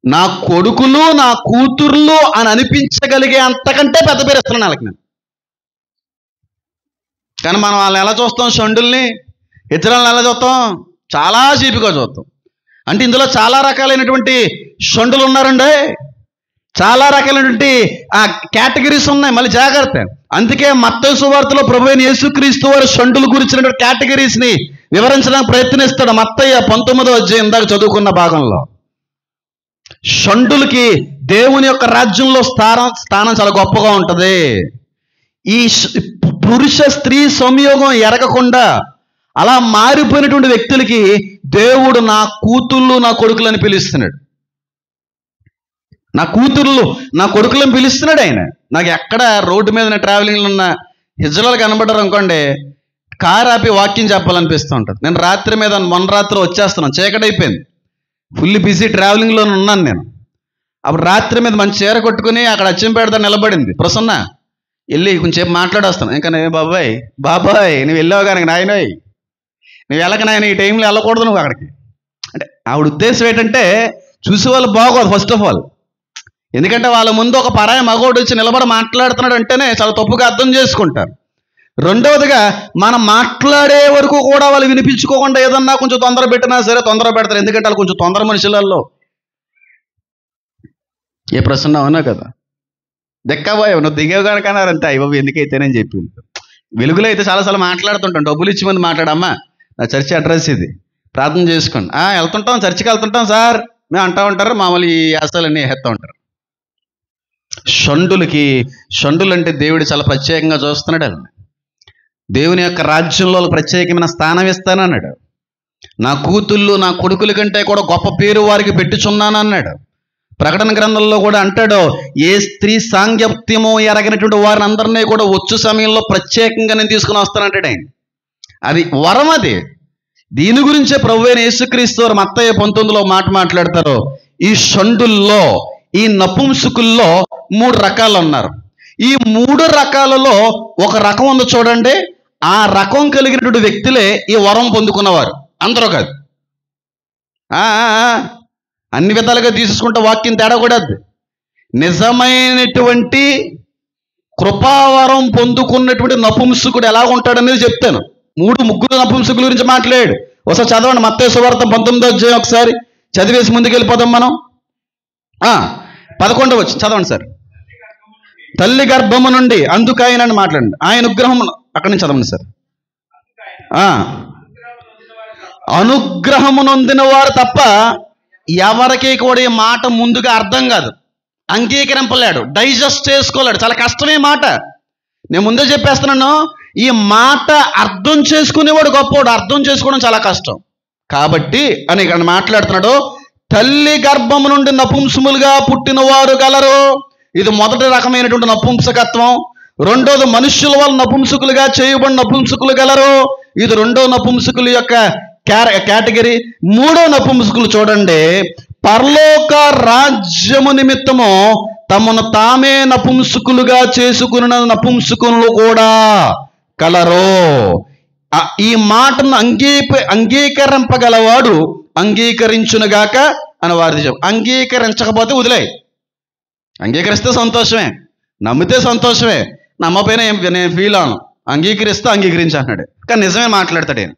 నా కొడుకులు నా కూతుర్లు అని అనిపించగలిగే అంతకంటే పెద్ద పేరు ఇస్తున్నాను వాళ్ళకి నేను. కానీ మనం వాళ్ళని ఎలా చూస్తాం? షండుల్ని, ఇజ్రాయెల్ని ఎలా చూస్తాం? చాలా చీపిగా చూస్తాం. అంటే ఇందులో చాలా రకాలైనటువంటి షండులు ఉన్నారండి, చాలా రకాలైనటువంటి కేటగిరీస్ ఉన్నాయి. మళ్ళీ జాగ్రత్త. అందుకే మత్తయి సువార్తలో ప్రభువైన యేసుక్రీస్తు వారు షండుల గురించినటువంటి కేటగిరీస్ని వివరించడానికి ప్రయత్నిస్తాడు. మత్తయి 19వ అధ్యాయం ఇందాక చదువుకున్న భాగంలో షండులకి దేవుని యొక్క రాజ్యంలో స్థానం చాలా గొప్పగా ఉంటుంది. ఈ పురుష స్త్రీ సంయోగం ఎరగకుండా అలా మారిపోయినటువంటి వ్యక్తులకి దేవుడు నా కూతుళ్ళు నా కొడుకులని పిలుస్తున్నాడు. నా కూతుర్లు నా కొడుకులను పిలుస్తున్నాడు ఆయన. నాకు ఎక్కడ రోడ్డు మీద ట్రావెలింగ్లో ఉన్న ఇజ్రాయెల్ కనబడ్డారు అనుకోండి, కారు ఆపి వాక్యం చెప్పాలనిపిస్తూ ఉంటుంది. నేను రాత్రి మీద మొన్న రాత్రి వచ్చేస్తున్నాను, చీకటి అయిపోయింది, ఫుల్ బిజీ ట్రావెలింగ్లో ఉన్నాను నేను. అప్పుడు రాత్రి మీద మంచి చీర కొట్టుకుని అక్కడ అచ్చంపేట నిలబడింది ప్రసన్న, వెళ్ళి కొంచెంసేపు మాట్లాడొస్తాను. ఇంకా నేను బాబాయ్ నువ్వు వెళ్ళావు కానీ నాయనోయ్ నువ్వు వెళ్ళకనాయన ఈ టైంలో వెళ్ళకూడదు నువ్వు అక్కడికి అంటే ఆవిడ ఉద్దేశం ఏంటంటే చూసే వాళ్ళు బాగోదు ఫస్ట్ ఆఫ్ ఆల్. ఎందుకంటే వాళ్ళ ముందు ఒక పరాయి మగోడు వచ్చి నిలబడి మాట్లాడుతున్నాడు అంటేనే చాలా తప్పుగా అర్థం చేసుకుంటారు. రెండవదిగా మనం మాట్లాడే వరకు కూడా వాళ్ళు వినిపించుకోకుండా ఏదన్నా కొంచెం తొందర పెట్టినా సరే తొందర పెడతారు. ఎందుకంటే వాళ్ళు కొంచెం తొందర మనుషులలో. ఏ ప్రశ్న అవునా కదా, దెక్కబోయావు నువ్వు దిగేవు కనుకన్నారంటే అయ్యి బాబు ఎందుకైతేనని చెప్పి. వెలుగులో అయితే చాలాసార్లు మాట్లాడుతుంటాం, డబ్బులు ఇచ్చి మంది మాట్లాడమ్మా నా చర్చి అడ్రస్ ఇది ప్రార్థన చేసుకోండి. వెళ్తుంటాం చర్చికి వెళ్తుంటాం సార్ మేము అంటూ ఉంటారు. మామూలు ఈ ఆశలన్నీ వేస్తూ ఉంటారు. షండులు అంటే దేవుడు చాలా ప్రత్యేకంగా చూస్తున్నాడు. దేవుని యొక్క రాజ్యంలో ప్రత్యేకమైన స్థానం ఇస్తానన్నాడు. నా కూతుళ్ళు నా కొడుకుల కంటే కూడా గొప్ప పేరు వారికి పెట్టుచున్నాను అన్నాడు. ప్రకటన గ్రంథంలో కూడా అంటాడు, ఏ స్త్రీ సాంగత్యమో ఎరగినటువంటి వారిని అందరినీ కూడా వచ్చు సమయంలో ప్రత్యేకంగా నేను తీసుకుని వస్తానంటాడు ఆయన. అది వరం. అది దీని గురించే ప్రభువైన యేసుక్రీస్తు వారు మత్తయి 19లో మాట్లాడతారు. ఈ షండుల్లో ఈ నపుంసకుల్లో 3 రకాలు ఉన్నారు. ఈ 3 రకాలలో ఒక రకం ఉంది చూడండి. ఆ రకం కలిగినటువంటి వ్యక్తులే ఈ వరం పొందుకున్నవారు, అందరూ కాదు. అన్ని విధాలుగా తీసుకుంటే వాక్యం తేడా కూడా అది. నిజమైనటువంటి కృపావరం పొందుకున్నటువంటి నపుంసకుడు ఎలా ఉంటాడనేది చెప్తాను. 3 నపుంసకుల గురించి మాట్లాడాడు. ఒకసారి చదవండి మత్తయి సువార్త 19వ అధ్యాయం ఒకసారి చదివేసి ముందుకు వెళ్ళిపోదాం మనం. 11వ వచ్చి చదవండి సార్. తల్లి గర్భము నుండి అందుకు ఆయన మాట్లాడండి. ఆయన అనుగ్రహం అక్కడి నుంచి చదవండి సార్. అనుగ్రహము నొందిన వారు తప్ప ఎవరికి కూడా ఈ మాట ముందుగా అర్థం కాదు, అంగీకరింపలేడు, డైజెస్ట్ చేసుకోలేడు. చాలా కష్టమే మాట. నేను ముందే చెప్పేస్తున్నాను, ఈ మాట అర్థం చేసుకునేవాడు గొప్పవాడు, అర్థం చేసుకోవడం చాలా కష్టం. కాబట్టి అని ఇక్కడ మాట్లాడుతున్నాడు. తల్లి గర్భము నుండి నపుంసములుగా పుట్టిన వారు గలరు. ఇది మొదటి రకమైనటువంటి నపుంసకత్వం. రెండోది మనుష్యుల వల్ల నపుంసకులుగా చేయబడిన నపుంసకులు గలరు. ఇది రెండో నపుంసకుల యొక్క కేటగిరీ. 3వ నపుంసకులు చూడండి, పరలోక రాజ్యము నిమిత్తము తమను తామే నపుంసకులుగా చేసుకున్న నపుంసకులు కూడా కలరు. ఈ మాటను అంగీకరింపగలవాడు అంగీకరించునుగాక అని వారిది చెప్పు. అంగీకరించకపోతే వదిలే. అంగీకరిస్తే సంతోషమే, నమ్మితే సంతోషమే, నమ్మపోయినా నేను ఫీల్ అవును. అంగీకరిస్తే అంగీకరించి అన్నాడు. కానీ నిజమే మాట్లాడతాడు ఆయన.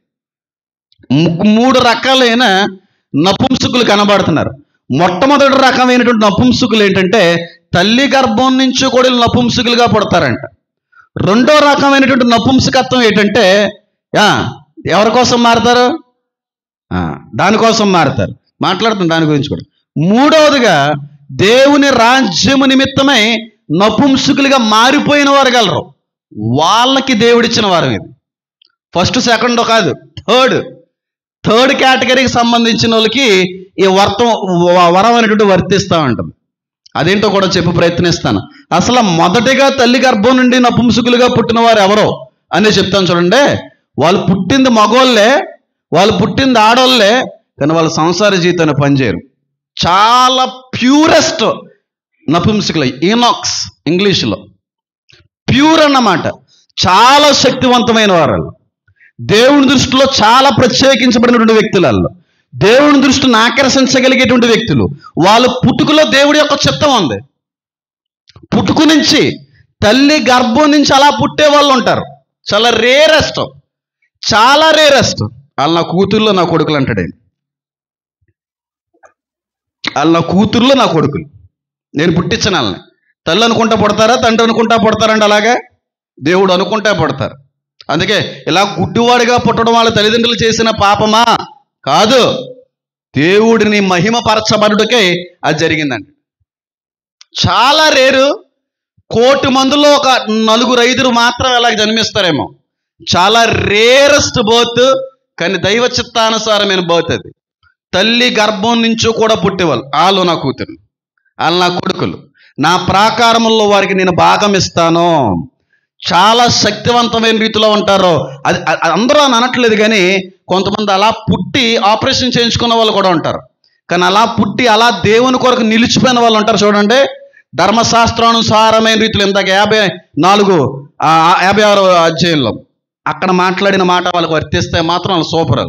3 రకాలైన నపుంసకులు కనబడుతున్నారు. మొట్టమొదటి రకమైనటువంటి నపుంసకులు ఏంటంటే తల్లి గర్భం నుంచి కూడా నపుంసకులుగా పుడతారంట. రెండో రకమైనటువంటి నపుంసకత్వం ఏంటంటే ఎవరి కోసం మారుతారు, దానికోసం మారుతారు. మాట్లాడుతుంది దాని గురించి కూడా. 3వదిగా దేవుని రాజ్యము నిమిత్తమై నపుంసకులుగా మారిపోయిన వారు గలరు. వాళ్ళకి దేవుడిచ్చిన వారం ఇది. ఫస్ట్ సెకండ్ కాదు, థర్డ్ కేటగిరీకి సంబంధించిన వాళ్ళకి ఈ వరం అనేటువంటి వర్తిస్తూ ఉంటుంది. అదేంటో కూడా చెప్పి ప్రయత్నిస్తాను. అసలు మొదటిగా తల్లి గర్భం నుండి నపుంసకులుగా పుట్టిన వారు ఎవరో అనే చెప్తాను చూడండి. వాళ్ళు పుట్టింది మగోళ్ళే, వాళ్ళు పుట్టింది ఆడోళ్ళే, కానీ వాళ్ళ సంసార జీవితాన్ని పనిచేయరు. చాలా ప్యూరెస్ట్ నపుంసకులు, ఈనాక్స్ ఇంగ్లీష్లో. ప్యూర్ అన్నమాట. చాలా శక్తివంతమైన వారు, దేవుని దృష్టిలో చాలా ప్రత్యేకించబడినటువంటి వ్యక్తులలో, దేవుని దృష్టిని ఆకర్షించగలిగేటువంటి వ్యక్తులు. వాళ్ళ పుట్టుకలో దేవుడి యొక్క చిత్తం ఉంది. పుట్టుకు నుంచి తల్లి గర్భం నుంచి అలా పుట్టే వాళ్ళు ఉంటారు. చాలా రేరెస్ట్. వాళ్ళు నా కూతుర్లో నా కొడుకులు అంటాడు. వాళ్ళు నా కూతుర్లో నా కొడుకులు, నేను పుట్టించిన వాళ్ళని. తల్లి అనుకుంటా పుడతారా, తండ్రి అనుకుంటా పుడతారండి. అలాగే దేవుడు అనుకుంటా పుడతారు. అందుకే ఇలా గుడ్డివాడిగా పుట్టడం వాళ్ళ తల్లిదండ్రులు చేసిన పాపమా? కాదు, దేవుడిని మహిమపరచబడుటకే అది జరిగిందండి. చాలా రేరు. 1,000,000 మందిలో ఒక 4-5 మాత్రం అలాగ జన్మిస్తారేమో. చాలా రేరెస్ట్ బర్త్, కానీ దైవ చిత్తానుసారమైన బర్త్ అది. తల్లి గర్భం నుంచి కూడా పుట్టేవాళ్ళు. వాళ్ళు నా కూతురు, వాళ్ళు నా కొడుకులు, నా ప్రాకారముల్లో వారికి నేను భాగం ఇస్తాను. చాలా శక్తివంతమైన రీతిలో ఉంటారు. అది అందరూ అని అనట్లేదు, కానీ కొంతమంది అలా పుట్టి ఆపరేషన్ చేయించుకున్న వాళ్ళు కూడా ఉంటారు. కానీ అలా పుట్టి అలా దేవుని కొరకు నిలిచిపోయిన వాళ్ళు ఉంటారు చూడండి. ధర్మశాస్త్రానుసారమైన రీతిలో ఇందాక 56 అధ్యాయంలో అక్కడ మాట్లాడిన మాట వాళ్ళకి వర్తిస్తే మాత్రం వాళ్ళు సూపర్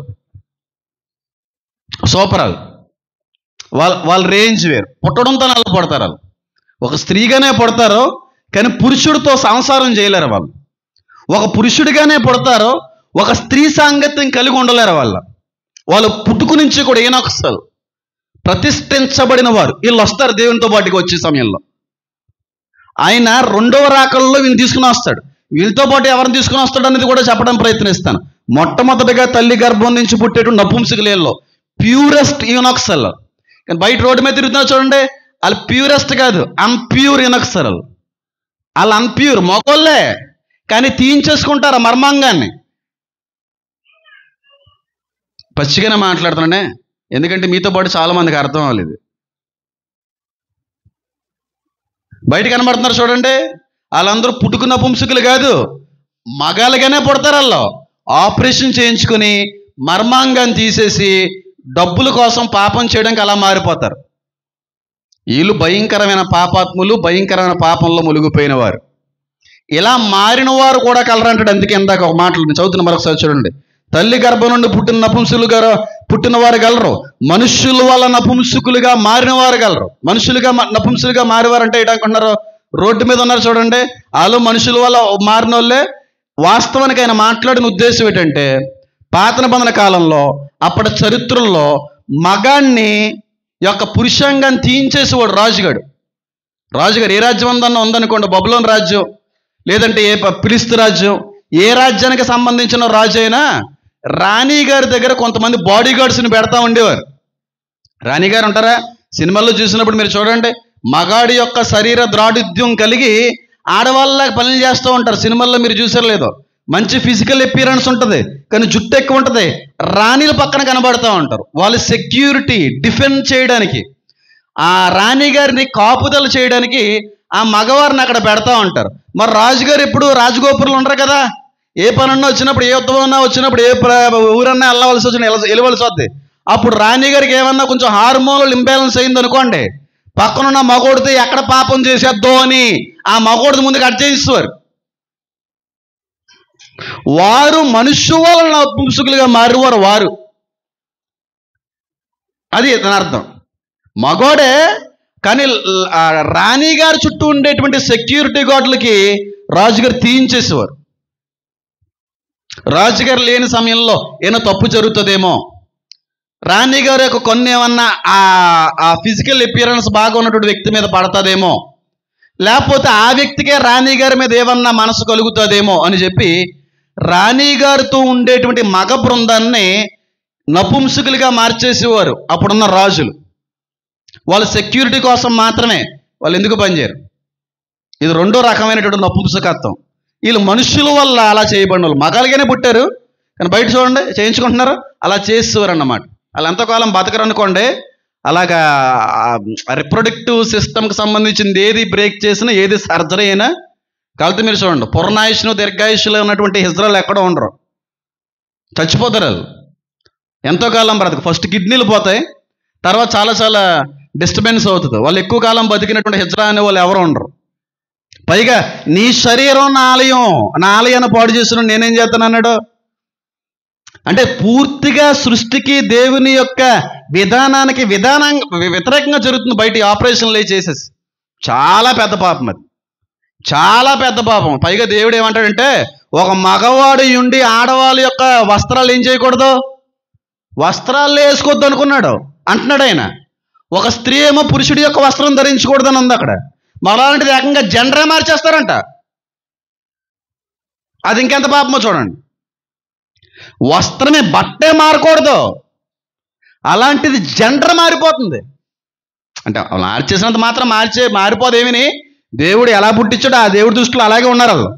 వాళ్ళ రేంజ్ వేరు. పుట్టడంతో వాళ్ళు పడతారు. వాళ్ళు ఒక స్త్రీగానే పుడతారు, కానీ పురుషుడితో సంసారం చేయలేరు. వాళ్ళు ఒక పురుషుడిగానే పుడతారు, ఒక స్త్రీ సాంగత్యం కలిగి ఉండలేరు. వాళ్ళు పుట్టుకు నుంచి కూడా ఏనొకసారి ప్రతిష్ఠించబడిన వారు వీళ్ళు వస్తారు దేవునితో పాటుకి వచ్చే సమయంలో. ఆయన రెండవ రాకల్లో వీళ్ళు తీసుకుని వస్తాడు. వీళ్ళతో పాటు ఎవరిని తీసుకుని వస్తాడు అనేది కూడా చెప్పడం ప్రయత్నిస్తాను. మొట్టమొదటిగా తల్లి గర్భం నుంచి పుట్టేటువంటి నపుంసకులలో ప్యూరెస్ట్ యూనక్సల్. కానీ బయట రోడ్డు మీద తిరుగుతున్నారు చూడండి, వాళ్ళు ప్యూరెస్ట్ కాదు, అన్ప్యూర్ యూనక్సల్. వాళ్ళు అన్ప్యూర్ మొగోళ్ళే, కానీ తీయించేసుకుంటారు ఆ మర్మాంగాన్ని. పచ్చిగానే మాట్లాడుతున్నానే, ఎందుకంటే మీతో పాటు చాలా మందికి అర్థం అవ్వలేదు. బయట కనబడుతున్నారు చూడండి, వాళ్ళందరూ పుట్టుకున్న నపుంసకులు కాదు, మగాలుగానే పుడతారు. వాళ్ళు ఆపరేషన్ చేయించుకుని మర్మాంగాన్ని తీసేసి డబ్బుల కోసం పాపం చేయడానికి అలా మారిపోతారు. వీళ్ళు భయంకరమైన పాపాత్ములు, భయంకరమైన పాపంలో మునిగిపోయిన వారు. ఇలా మారిన వారు కూడా కలరంటాడు. అందుకే ఇందాక ఒక మాటలు చదువుతున్న మరొకసారి చూడండి. తల్లి గర్భం నుండి పుట్టిన వారు గలరు, మనుష్యుల వల్ల నపుంసకులుగా మారిన వారు గలరు. నపుంసకులుగా మారేవారు అంటే ఏంటనుకుంటున్నారు? రోడ్డు మీద ఉన్నారు చూడండి, వాళ్ళు మనుషుల వల్ల మారిన వాళ్ళే. వాస్తవానికి ఆయన మాట్లాడిన ఉద్దేశం ఏంటంటే, పాత నిబంధన కాలంలో అప్పటి చరిత్రల్లో మగాన్ని యొక్క పురుషాంగాన్ని తీయించేసేవాడు రాజుగారు. ఏ రాజ్యం ఉందనుకోండి, బబులోన్ రాజ్యం, లేదంటే ఫిలిస్తీ రాజ్యం, ఏ రాజ్యానికి సంబంధించిన రాజు అయినా రాణి గారి దగ్గర కొంతమంది బాడీ గార్డ్స్ని పెడతా ఉండేవారు. రాణి గారు ఉంటారా? సినిమాల్లో చూసినప్పుడు మీరు చూడండి, మగాడి యొక్క శరీర ద్రాఢిత్యం కలిగి ఆడవాళ్ళ పనులు చేస్తూ ఉంటారు. సినిమాల్లో మీరు చూసారు లేదో, మంచి ఫిజికల్ అపియరెన్స్ ఉంటుంది, కానీ జుట్టు ఎక్కువ ఉంటుంది. రాణిల పక్కన కనబడుతూ ఉంటారు. వాళ్ళు సెక్యూరిటీ డిఫెండ్ చేయడానికి, ఆ రాణి గారిని కాపుదల చేయడానికి ఆ మగవారిని అక్కడ పెడతా ఉంటారు. మరి రాజుగారు ఎప్పుడు రాజగోపురంలో ఉండరు కదా. ఏ పనన్నా వచ్చినప్పుడు, ఏ ఉత్తమన్నా వచ్చినప్పుడు, ఏ ఊరన్నా వెళ్ళవలసి వద్ది. అప్పుడు రాణి గారికి ఏమన్నా కొంచెం హార్మోనల్ ఇంబ్యాలెన్స్ అయింది అనుకోండి, పక్కనున్న మగోడితో ఎక్కడ పాపం చేసేద్దో అని ఆ మగోడిది ముందు కట్ చేయిస్తారు. వారు మనుష్యు వలన నపుంసకులుగా మారేవారు వారు. అది దాని అర్థం. మగోడే, కానీ రాణి గారి చుట్టూ ఉండేటువంటి సెక్యూరిటీ గార్డులకి రాజుగారు తీయించేసేవారు. రాజుగారు లేని సమయంలో ఏమైనా తప్పు జరుగుతుందేమో, రాణి గారి యొక్క కొన్ని ఏమన్నా ఆ ఫిజికల్ అపియరెన్స్ బాగా ఉన్నటువంటి వ్యక్తి మీద పడుతుందేమో, లేకపోతే ఆ వ్యక్తికే రాణి గారి మీద ఏమన్నా మనసు కలుగుతుందేమో అని చెప్పి రాణి గారితో ఉండేటువంటి మగ బృందాన్ని నపుంసకులుగా మార్చేసేవారు అప్పుడున్న రాజులు. వాళ్ళు సెక్యూరిటీ కోసం మాత్రమే, వాళ్ళు ఎందుకు పనిచేయరు. ఇది రెండో రకమైనటువంటి నపుంసకత్వం. వీళ్ళు మనుషుల వల్ల అలా చేయబడిన వాళ్ళు, మగాలుగానే పుట్టారు కానీ బయట చూడండి చేయించుకుంటున్నారు, అలా చేసేవారు అన్నమాట. వాళ్ళు ఎంతకాలం బతకరు అనుకోండి. అలాగా రిప్రొడక్టివ్ సిస్టమ్కి సంబంధించింది ఏది బ్రేక్ చేసినా, ఏది సర్జరీ అయినా కలిసి మీరు చూడండి, పూర్ణాయుష్ను దీర్ఘాయుష్లో ఉన్నటువంటి హిజ్రాలు ఎక్కడో ఉండరు, చచ్చిపోతారు. వాళ్ళు ఎంతో కాలం బ్రతక, ఫస్ట్ కిడ్నీలు పోతాయి, తర్వాత చాలా డిస్టర్బెన్స్ అవుతుంది. వాళ్ళు ఎక్కువ కాలం బతికినటువంటి హిజ్రా అనే వాళ్ళు ఎవరు ఉండరు. పైగా నీ శరీరం నా ఆలయాన్ని పాడు చేస్తున్నాడు, నేనేం చేస్తాను అన్నాడు. అంటే పూర్తిగా సృష్టికి దేవుని యొక్క విధానానికి వ్యతిరేకంగా జరుగుతుంది బయట ఆపరేషన్లు చేసేసి. చాలా పెద్ద పాపం అది, చాలా పెద్ద పాపం. పైగా దేవుడు ఏమంటాడంటే, ఒక మగవాడు ఉండి ఆడవాళ్ళ యొక్క వస్త్రాలు ఏం చేయకూడదు, వస్త్రాలు వేసుకోవద్దు అనుకున్నాడు అంటున్నాడు ఆయన. ఒక స్త్రీ ఏమో పురుషుడి యొక్క వస్త్రం ధరించకూడదని ఉంది అక్కడ. మరలాంటిది ఏకంగా జెండరే మార్చేస్తారంట. అది ఇంకెంత పాపమో చూడండి. వస్త్రమే, బట్టే మారకూడదు, అలాంటిది జెండర్ మారిపోతుంది. అంటే మార్చేసినంత మాత్రం మారిపోదేమిని, దేవుడు ఎలా పుట్టించాడో ఆ దేవుడి దృష్టిలో అలాగే ఉన్నారు వాళ్ళు.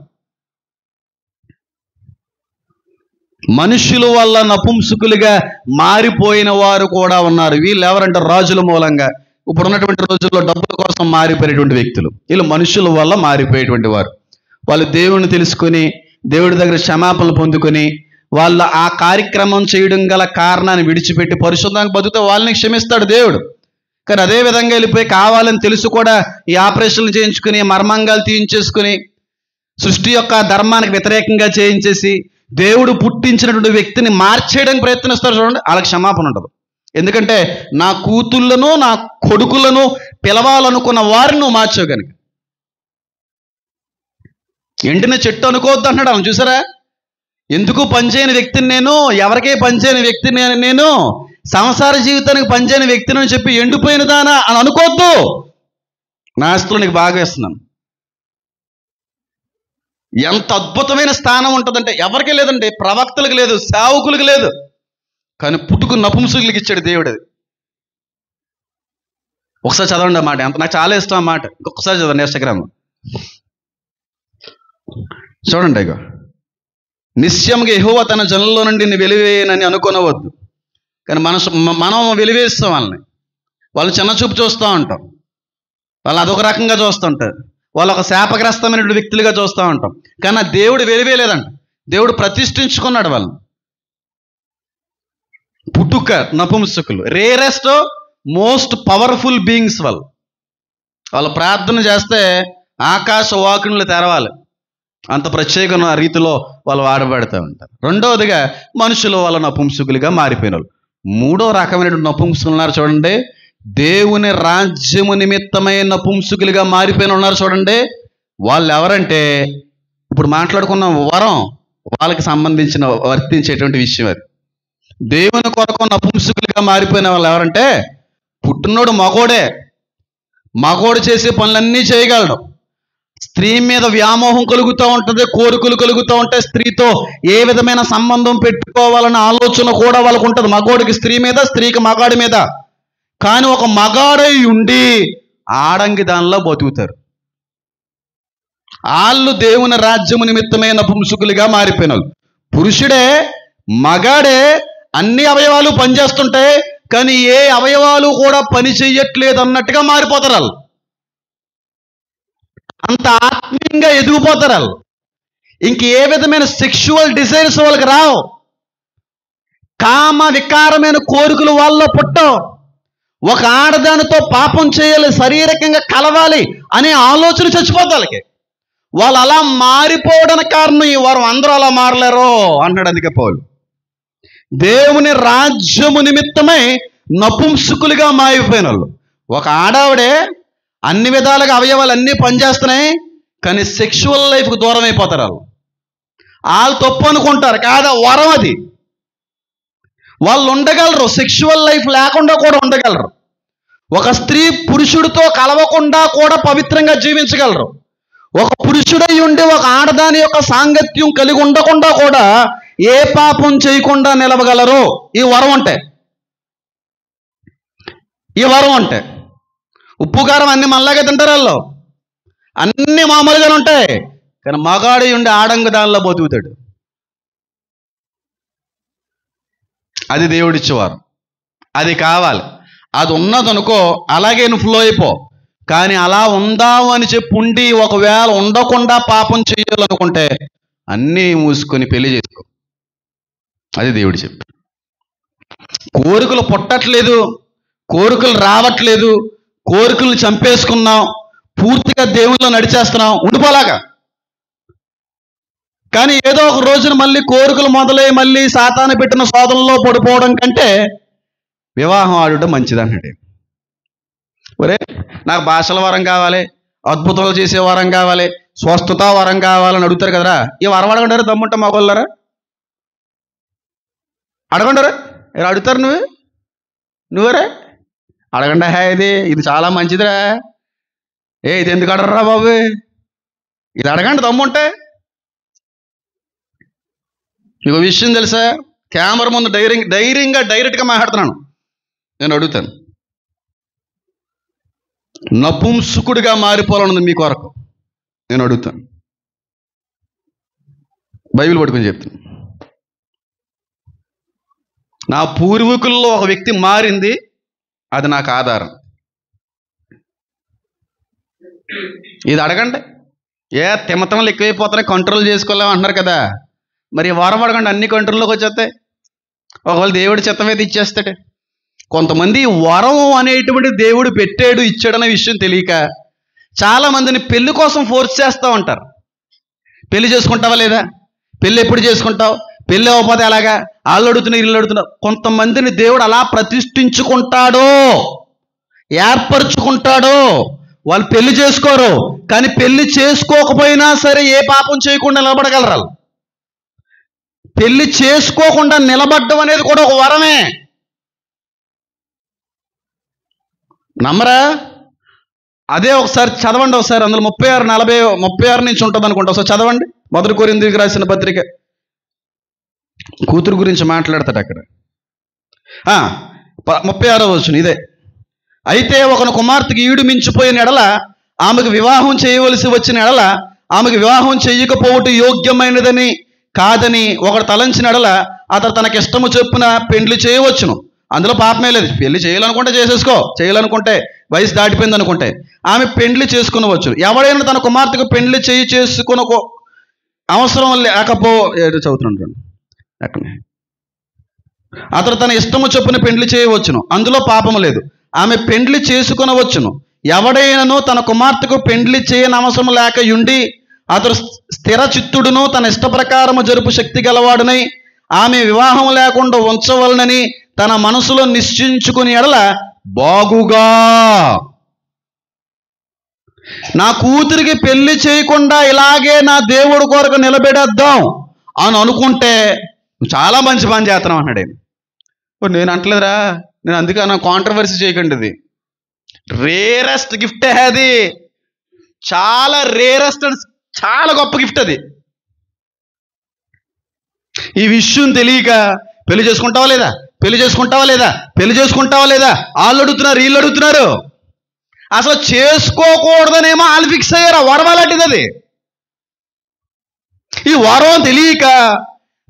మనుషుల వల్ల నపుంసకులుగా మారిపోయిన వారు కూడా ఉన్నారు. వీళ్ళు ఎవరంటే రాజుల మూలంగా, ఇప్పుడు ఉన్నటువంటి రోజుల్లో డబ్బుల కోసం మారిపోయేటువంటి వ్యక్తులు. వీళ్ళు మనుషుల వల్ల మారిపోయేటువంటి వారు. వాళ్ళు దేవుడిని తెలుసుకొని, దేవుడి దగ్గర క్షమాపణలు పొందుకొని, వాళ్ళ ఆ కార్యక్రమం చేయడం గల కారణాన్ని విడిచిపెట్టి పరిశుద్ధంగా బతుకుతే వాళ్ళని క్షమిస్తాడు దేవుడు. కానీ అదే విధంగా వెళ్ళిపోయి కావాలని తెలుసు కూడా ఈ ఆపరేషన్లు చేయించుకుని, మర్మాంగాలు తీయించేసుకుని, సృష్టి యొక్క ధర్మానికి వ్యతిరేకంగా చేయించేసి, దేవుడు పుట్టించినటువంటి వ్యక్తిని మార్చేయడానికి ప్రయత్నిస్తారు చూడండి, వాళ్ళకి క్షమాపణ ఉండదు. ఎందుకంటే నా కూతుళ్ళను నా కొడుకులను పిలవాలనుకున్న వారిని నువ్వు మార్చావు కనుక. ఎండిన చెట్టు అనుకోవద్దు అంటున్నాడు ఆయన, చూసారా? ఎందుకు పనిచేయని వ్యక్తిని నేను, ఎవరికే పనిచేయని వ్యక్తిని నేను, సంసార జీవితానికి పనిచేయని వ్యక్తిని అని చెప్పి ఎండిపోయిన దానా అని అనుకోవద్దు. నా ఆస్తులు నీకు బాగా ఇస్తున్నాను. ఎంత అద్భుతమైన స్థానం ఉంటుందంటే ఎవరికి లేదండి, ప్రవక్తలకు లేదు, సేవకులకు లేదు, కానీ పుట్టుకు నపుంసకులకు ఇచ్చాడు దేవుడు. అది ఒకసారి చదవండి ఆ మాట, ఎంత నాకు చాలా ఇష్టం ఆ మాట. ఇంకొకసారి చదవండి ఇన్స్టాగ్రామ్ చూడండి. ఇక నిశ్చయంగా యెహోవా తన జనుల్లో నుండి వెలివేయనని అనుకోనవద్దు, కానీ మనం వెలివేస్తాం వాళ్ళని. వాళ్ళు చిన్న చూపు చూస్తూ ఉంటాం, వాళ్ళు అదొక రకంగా చూస్తుంటారు, వాళ్ళు ఒక శాపగ్రస్తమైన వ్యక్తులుగా చూస్తూ ఉంటాం. కానీ దేవుడు వెలివేయలేదంట, దేవుడు ప్రతిష్ఠించుకున్నాడు వాళ్ళని. పుట్టుక నపుంసకులు, రేరెస్ట్ మోస్ట్ పవర్ఫుల్ బీయింగ్స్. వాళ్ళు ప్రార్థన చేస్తే ఆకాశ వాకినులు తెరవాలి, అంత ప్రత్యేకమైన రీతిలో వాళ్ళు వాడబడుతూ ఉంటారు. రెండవదిగా మనుషులు వాళ్ళ నపుంసకులుగా మారిపోయిన వాళ్ళు. మూడో రకమైన నపుంసకులు ఉన్నారు చూడండి, దేవుని రాజ్యము నిమిత్తమైన నపుంసకులుగా మారిపోయిన ఉన్నారు చూడండి. వాళ్ళు ఎవరంటే ఇప్పుడు మాట్లాడుకున్న వరం వాళ్ళకి సంబంధించిన వర్తించేటువంటి విషయం. అది దేవుని కొరకు నపుంసకులుగా మారిపోయిన వాళ్ళు ఎవరంటే, పుట్టినోడు మగోడు చేసే పనులన్నీ చేయగలడు. స్త్రీ మీద వ్యామోహం కలుగుతూ ఉంటుంది, కోరికలు కలుగుతూ ఉంటాయి. స్త్రీతో ఏ విధమైన సంబంధం పెట్టుకోవాలన్న ఆలోచన కూడా వాళ్ళకు ఉంటుంది. మగోడికి స్త్రీ మీద, స్త్రీకి మగాడి మీద. కానీ ఒక మగాడై ఉండి ఆడంగి దానిలో బతుకుతారు. వాళ్ళు దేవుని రాజ్యము నిమిత్తమైన నపుంసకులుగా మారిపోయినారు. పురుషుడే మగాడే అన్ని అవయవాలు పనిచేస్తుంటాయి, కానీ ఏ అవయవాలు కూడా పని చెయ్యట్లేదు అన్నట్టుగా మారిపోతారు. వాళ్ళు అంత ఆత్మీయంగా ఎదిగిపోతారు. వాళ్ళు ఇంక ఏ విధమైన సెక్షువల్ డిజైర్స్ వాళ్ళకి రావు, కామ వికారమైన కోరికలు వాళ్ళలో పుట్టవు. ఒక ఆడదానితో పాపం చేయాలి, శారీరకంగా కలవాలి అనే ఆలోచన చచ్చిపోతారు వాళ్ళకి. వాళ్ళు అలా మారిపోవడానికి కారణం ఈ వారం అందరూ అలా మారలేరు అంటాడు. అందుకే పౌలు దేవుని రాజ్యము నిమిత్తమై నపుంసకులుగా మారిపోయిన వాళ్ళు. ఒక ఆడవిడే అన్ని విధాలుగా అవయవాలు అన్నీ పనిచేస్తున్నాయి, కానీ సెక్షువల్ లైఫ్కి దూరం అయిపోతారు. వాళ్ళు తప్పు అనుకుంటారు, కాదా వరం అది. వాళ్ళు ఉండగలరు, సెక్షువల్ లైఫ్ లేకుండా కూడా ఉండగలరు. ఒక స్త్రీ పురుషుడితో కలవకుండా కూడా పవిత్రంగా జీవించగలరు. ఒక పురుషుడై ఉండి ఒక ఆడదాని యొక్క సాంగత్యం కలిగి ఉండకుండా కూడా ఏ పాపం చేయకుండా నిలవగలరు. ఈ వరం అంటే ఉప్పు కారం అన్ని మళ్ళాగే తింటారు. వాళ్ళు అన్ని మామూలుగానే ఉంటాయి, కానీ మగాడి ఉండి ఆడంగ దానిలో బతుకుతాడు. అది దేవుడిచ్చేవారు, అది కావాలి. అది ఉన్నదనుకో అలాగే నువ్వు ఫ్లో అయిపో. కానీ అలా ఉందాము అని చెప్పి ఉండి ఒకవేళ ఉండకుండా పాపం చేయాలనుకుంటే అన్నీ మూసుకొని పెళ్లి చేసుకో. అది దేవుడు చెప్పి. కోరికలు పుట్టట్లేదు, కోరికలు రావట్లేదు, కోరికలు చంపేసుకున్నాం, పూర్తిగా దేవుళ్ళలో నడిచేస్తున్నాం, ఉండిపోలాగా. కానీ ఏదో ఒక రోజున మళ్ళీ కోరికలు మొదలై మళ్ళీ సాతాను పెట్టిన శోధనలో పడిపోవడం కంటే వివాహం ఆడటం మంచిది అన్నాడు. ఒరే నాకు భాషల వరం కావాలి, అద్భుతాలు చేసే వరం కావాలి, స్వస్థత వరం కావాలని అడుగుతారు కదరా. ఈ వరం అడగండారా దమ్ముంటే మగోళ్ళరా, అడగండారా. ఇలా అడుగుతారు నువ్వరే అడగండి. ఇది చాలా మంచిదిరా. ఇది ఎందుకు అడగరా బాబు, ఇది అడగండి దమ్ముంటే. మీకు విషయం తెలుసా, కెమెరా ముందు ధైర్యంగా డైరెక్ట్గా మాట్లాడుతున్నాను. నేను అడుగుతాను, నపుంసకుడిగా మారిపోవాలన్నది మీ కొరకు నేను అడుగుతాను. బైబిల్ పట్టుకొని చెప్తాను. నా పూర్వీకుల్లో ఒక వ్యక్తి మారింది, అది నాకు ఆధారం. ఇది అడగండి. తిమ్మతమలు ఎక్కువైపోతున్నాయి, కంట్రోల్ చేసుకోలేము అంటున్నారు కదా. మరి వారం అడగండి, అన్ని కంట్రోల్లోకి వచ్చేస్తాయి. ఒకవేళ దేవుడి చిత్తం మీద ఇచ్చేస్తాడు. కొంతమంది వరం అనేటువంటి దేవుడు పెట్టాడు ఇచ్చాడనే విషయం తెలియక చాలామందిని పెళ్లి కోసం ఫోర్స్ చేస్తూ ఉంటారు. పెళ్లి చేసుకుంటావా లేదా, పెళ్ళి ఎప్పుడు చేసుకుంటావు, పెళ్ళి అవ్వకపోతే ఎలాగా, వాళ్ళు అడుగుతున్నారు ఇల్లు అడుగుతున్నారు. కొంతమందిని దేవుడు అలా ప్రతిష్ఠించుకుంటాడో, ఏర్పరచుకుంటాడో. వాళ్ళు పెళ్లి చేసుకోరు, కానీ పెళ్లి చేసుకోకపోయినా సరే ఏ పాపం చేయకుండా నిలబడగలరు వాళ్ళు. పెళ్లి చేసుకోకుండా నిలబడ్డం అనేది కూడా ఒక వరమే. నమ్మరా? అదే ఒకసారి చదవండి, ఒకసారి అందులో 36 నుంచి ఉంటుంది అనుకుంటా. ఒకసారి చదవండి. 1 కొరింథీయులకు రాసిన పత్రిక. కూతురు గురించి మాట్లాడతాడు అక్కడ. 36వ వచనం ఇదే. అయితే ఒకను కుమార్తెకి ఈడు మించిపోయిన ఎడల, ఆమెకు వివాహం చేయవలసి వచ్చిన ఎడల, ఆమెకు వివాహం చేయకపోవటం యోగ్యమైనదని కాదని ఒకడు తలంచిన ఎడల, అతడు తనకి ఇష్టము చొప్పున పెండ్లి చేయవచ్చును. అందులో పాపమే లేదు. పెళ్లి చేయాలనుకుంటే చేసేసుకో, చేయాలనుకుంటే వయసు దాటిపోయింది అనుకుంటే ఆమె పెండ్లి చేసుకునవచ్చు. ఎవడైనా తన కుమార్తెకు పెండ్లి చేసుకున్న అవసరం చదువుతున్నాను అక్కడనే. అతడు తన ఇష్టము చొప్పున పెండ్లి చేయవచ్చును, అందులో పాపము లేదు. ఆమె పెండ్లి చేసుకునవచ్చును. ఎవడైనను తన కుమార్తెకు పెండ్లి చేయని అవసరం లేక ఉండి, అతడు స్థిర చిత్తుడును తన ఇష్ట ప్రకారము జరుపు శక్తి గలవాడునై ఆమె వివాహం లేకుండా ఉంచవలనని తన మనసులో నిశ్చయించుకుని ఎడల, బాగుగా నా కూతురికి పెళ్లి చేయకుండా ఇలాగే నా దేవుడు కొరకు నిలబెడేద్దాం అని అనుకుంటే చాలా మంచి పని చేస్తున్నాం అన్నాడు ఆయన. నేను అంటలేదురా, నేను అందుకే నా కాంట్రవర్సీ చేయకండి. ఇది రేరెస్ట్ గిఫ్టే, అది చాలా రేరెస్ట్, చాలా గొప్ప గిఫ్ట్ అది. ఈ విషయం తెలియక పెళ్లి చేసుకుంటావా లేదా, పెళ్లి చేసుకుంటావా లేదా, పెళ్లి చేసుకుంటావా లేదా, వాళ్ళు అడుగుతున్నారు, వీళ్ళు అడుగుతున్నారు. అసలు చేసుకోకూడదనేమో వాళ్ళు ఫిక్స్ అయ్యారు. వరం అలాంటిది అది. ఈ వరం తెలియక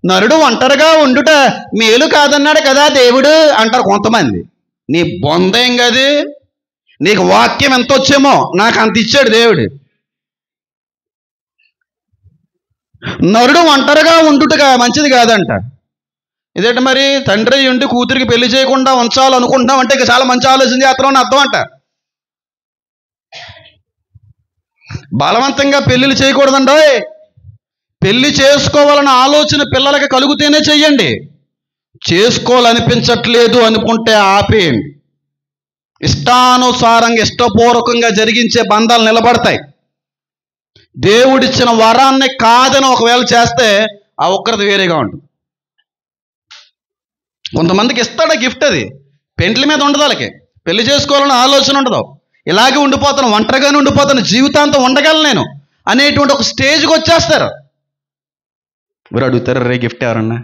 నరుడు ఒంటరిగా ఉండుట మేలు కాదన్నాడు కదా దేవుడు అంటారు కొంతమంది. నీ బొందేం కాదు, నీకు వాక్యం ఎంత వచ్చేమో నాకు అంత ఇచ్చాడు దేవుడు. నరుడు ఒంటరిగా ఉండుటగా మంచిది కాదంట. ఇదేంటి మరి, తండ్రి ఉండి కూతురికి పెళ్లి చేయకుండా ఉంచాలనుకుంటున్నాం అంటే ఇక చాలా మంచి ఆలోచన చేస్తున్నామని అర్థం అంట. బలవంతంగా పెళ్లిళ్ళు చేయకూడదండి. పెళ్లి చేసుకోవాలన్న ఆలోచన పిల్లలకి కలుగుతేనే చెయ్యండి. చేసుకోవాలనిపించట్లేదు అనుకుంటే ఆపేయండి. ఇష్టానుసారంగా ఇష్టపూర్వకంగా జరిగించే బంధాలు నిలబడతాయి. దేవుడిచ్చిన వరాన్ని కాదని ఒకవేళ చేస్తే ఆ ఒక్కరిది వేరేగా ఉంటుంది. కొంతమందికి ఇస్తాడు గిఫ్ట్, అది పెంట్ల మీద ఉండదు. వాళ్ళకి పెళ్లి చేసుకోవాలన్న ఆలోచన ఉండదు. ఇలాగే ఉండిపోతాను, ఒంటరిగానే ఉండిపోతాను, జీవితాంతం ఉండగలను నేను అనేటువంటి ఒక స్టేజ్కి వచ్చేస్తారు. ఎవరు అడుగుతారు రే గిఫ్ట్ ఎవరన్నా?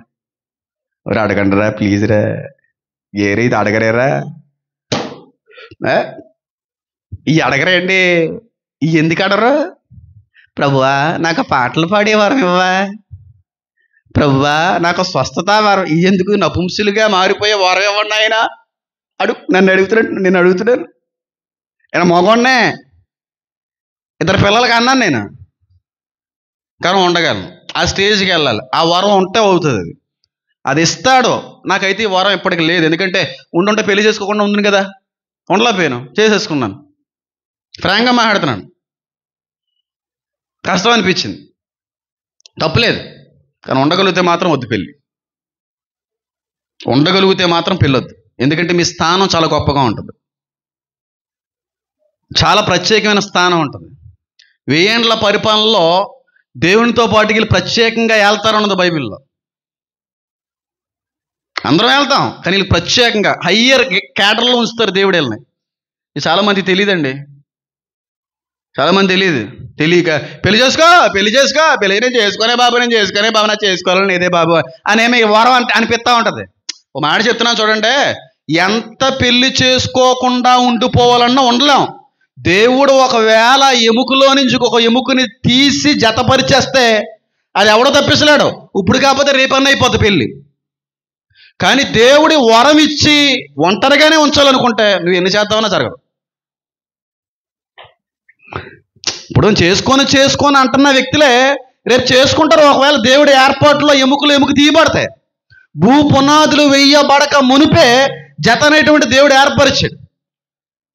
ఎవరు అడగండి రా ప్లీజ్ రా, ఏరే ఇది అడగరేరా, ఈ అడగరేండి, ఈ ఎందుకు అడగరు? ప్రభువా నాకు పాటలు పాడే వరం ఇవ్వా, ప్రభువా నాకు స్వస్థత వరం, ఈ ఎందుకు నపుంసులుగా మారిపోయే వరం ఇవ్వండి ఆయన నన్ను అడుగుతున్నాను. ఆయన మగవాడినే, 2 పిల్లలకి అన్నాను నేను, కానీ ఉండగలను. ఆ స్టేజ్కి వెళ్ళాలి. ఆ వరం ఉంటే అవుతుంది. అది ఇస్తాడు. నాకైతే ఈ వరం ఇప్పటికి లేదు. ఎందుకంటే ఉండుంటే పెళ్లి చేసుకోకుండా ఉంది కదా, ఉండలేకపోయాను, చేసేసుకున్నాను. ఫ్రాంక్గా మాట్లాడుతున్నాను. కష్టం అనిపించింది, తప్పులేదు. కానీ ఉండగలిగితే మాత్రం వద్దు పెళ్ళి. ఉండగలిగితే మాత్రం పెళ్ళొద్దు. ఎందుకంటే మీ స్థానం చాలా గొప్పగా ఉంటుంది, చాలా ప్రత్యేకమైన స్థానం ఉంటుంది. 1000 ఏండ్ల పరిపాలనలో దేవునితో పాటు వీళ్ళు ప్రత్యేకంగా వెళ్తారన్నది బైబిల్లో. అందరం వెళ్తాం, కానీ వీళ్ళు ప్రత్యేకంగా హయ్యర్ క్యాటర్లో ఉంచుతారు దేవుడు వీళ్ళని. ఇది చాలామంది తెలియదండి. చాలామంది తెలియక పెళ్లి చేసుకో నేను చేసుకునే బాబు నా చేసుకోవాలని ఇదే బాబు అనేమి వరం అనిపిస్తూ ఉంటుంది. ఓ మాట చెప్తున్నాను చూడండి, ఎంత పెళ్లి చేసుకోకుండా ఉండిపోవాలన్నా ఉండలేం. దేవుడు ఒకవేళ ఎముకలో నుంచి ఒక ఎముకని తీసి జతపరిచేస్తే అది ఎవడో తప్పించలేడు. ఇప్పుడు కాకపోతే రేపన్న అయిపోద్ది పెళ్ళి. కానీ దేవుడి వరం ఇచ్చి ఒంటరిగానే ఉంచాలనుకుంటే నువ్వు ఎన్ని చేద్దామన్నా జరగదు. ఇప్పుడు చేసుకొని అంటున్న వ్యక్తులే రేపు చేసుకుంటారు. ఒకవేళ దేవుడి ఏర్పాటులో ఎముకలు తీయబడతాయి. భూ పునాదులు వెయ్యబడక మునిపే జత అనేటువంటి దేవుడు ఏర్పరిచాడు.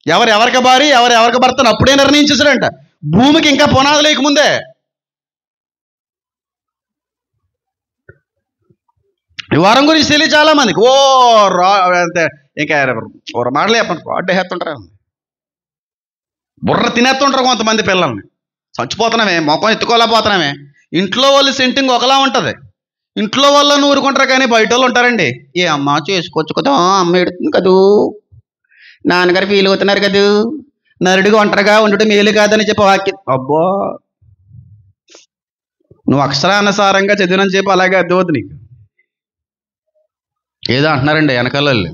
ఎవరికి భార్య ఎవరికి భర్తను అప్పుడే నిర్ణయించేసాడంట. భూమికి ఇంకా పునాదులు లేకముందే. ఈ వరం గురించి తెలియదు చాలా మందికి. అంతే ఇంకా మాటలు చెప్పండి, రాడ్ వేస్తుంటారు, బుర్ర తినేస్తుంటారు కొంతమంది పిల్లల్ని. చచ్చిపోతున్నామే, మొఖం ఎత్తుకోలేకపోతున్నామే. ఇంట్లో వాళ్ళు సెంటింగ్ ఒకలా ఉంటుంది, ఇంట్లో వాళ్ళని ఊరుకుంటారు, కానీ బయట వాళ్ళు ఉంటారండి. ఏ అమ్మ చేసుకోవచ్చు కదా, అమ్మ ఎడుతుంది కదూ, నాన్నగారు ఫీల్ అవుతున్నారు కదూ, నరుడిగా ఒంటరిగా ఉండటం మేలు కాదని చెప్పి వాక్యం. అబ్బో, నువ్వు అక్షరానుసారంగా చదివినని చెప్పి అలాగే అర్థమవుతుంది నీకు. ఏదో అంటున్నారండి వెనకాల వాళ్ళు,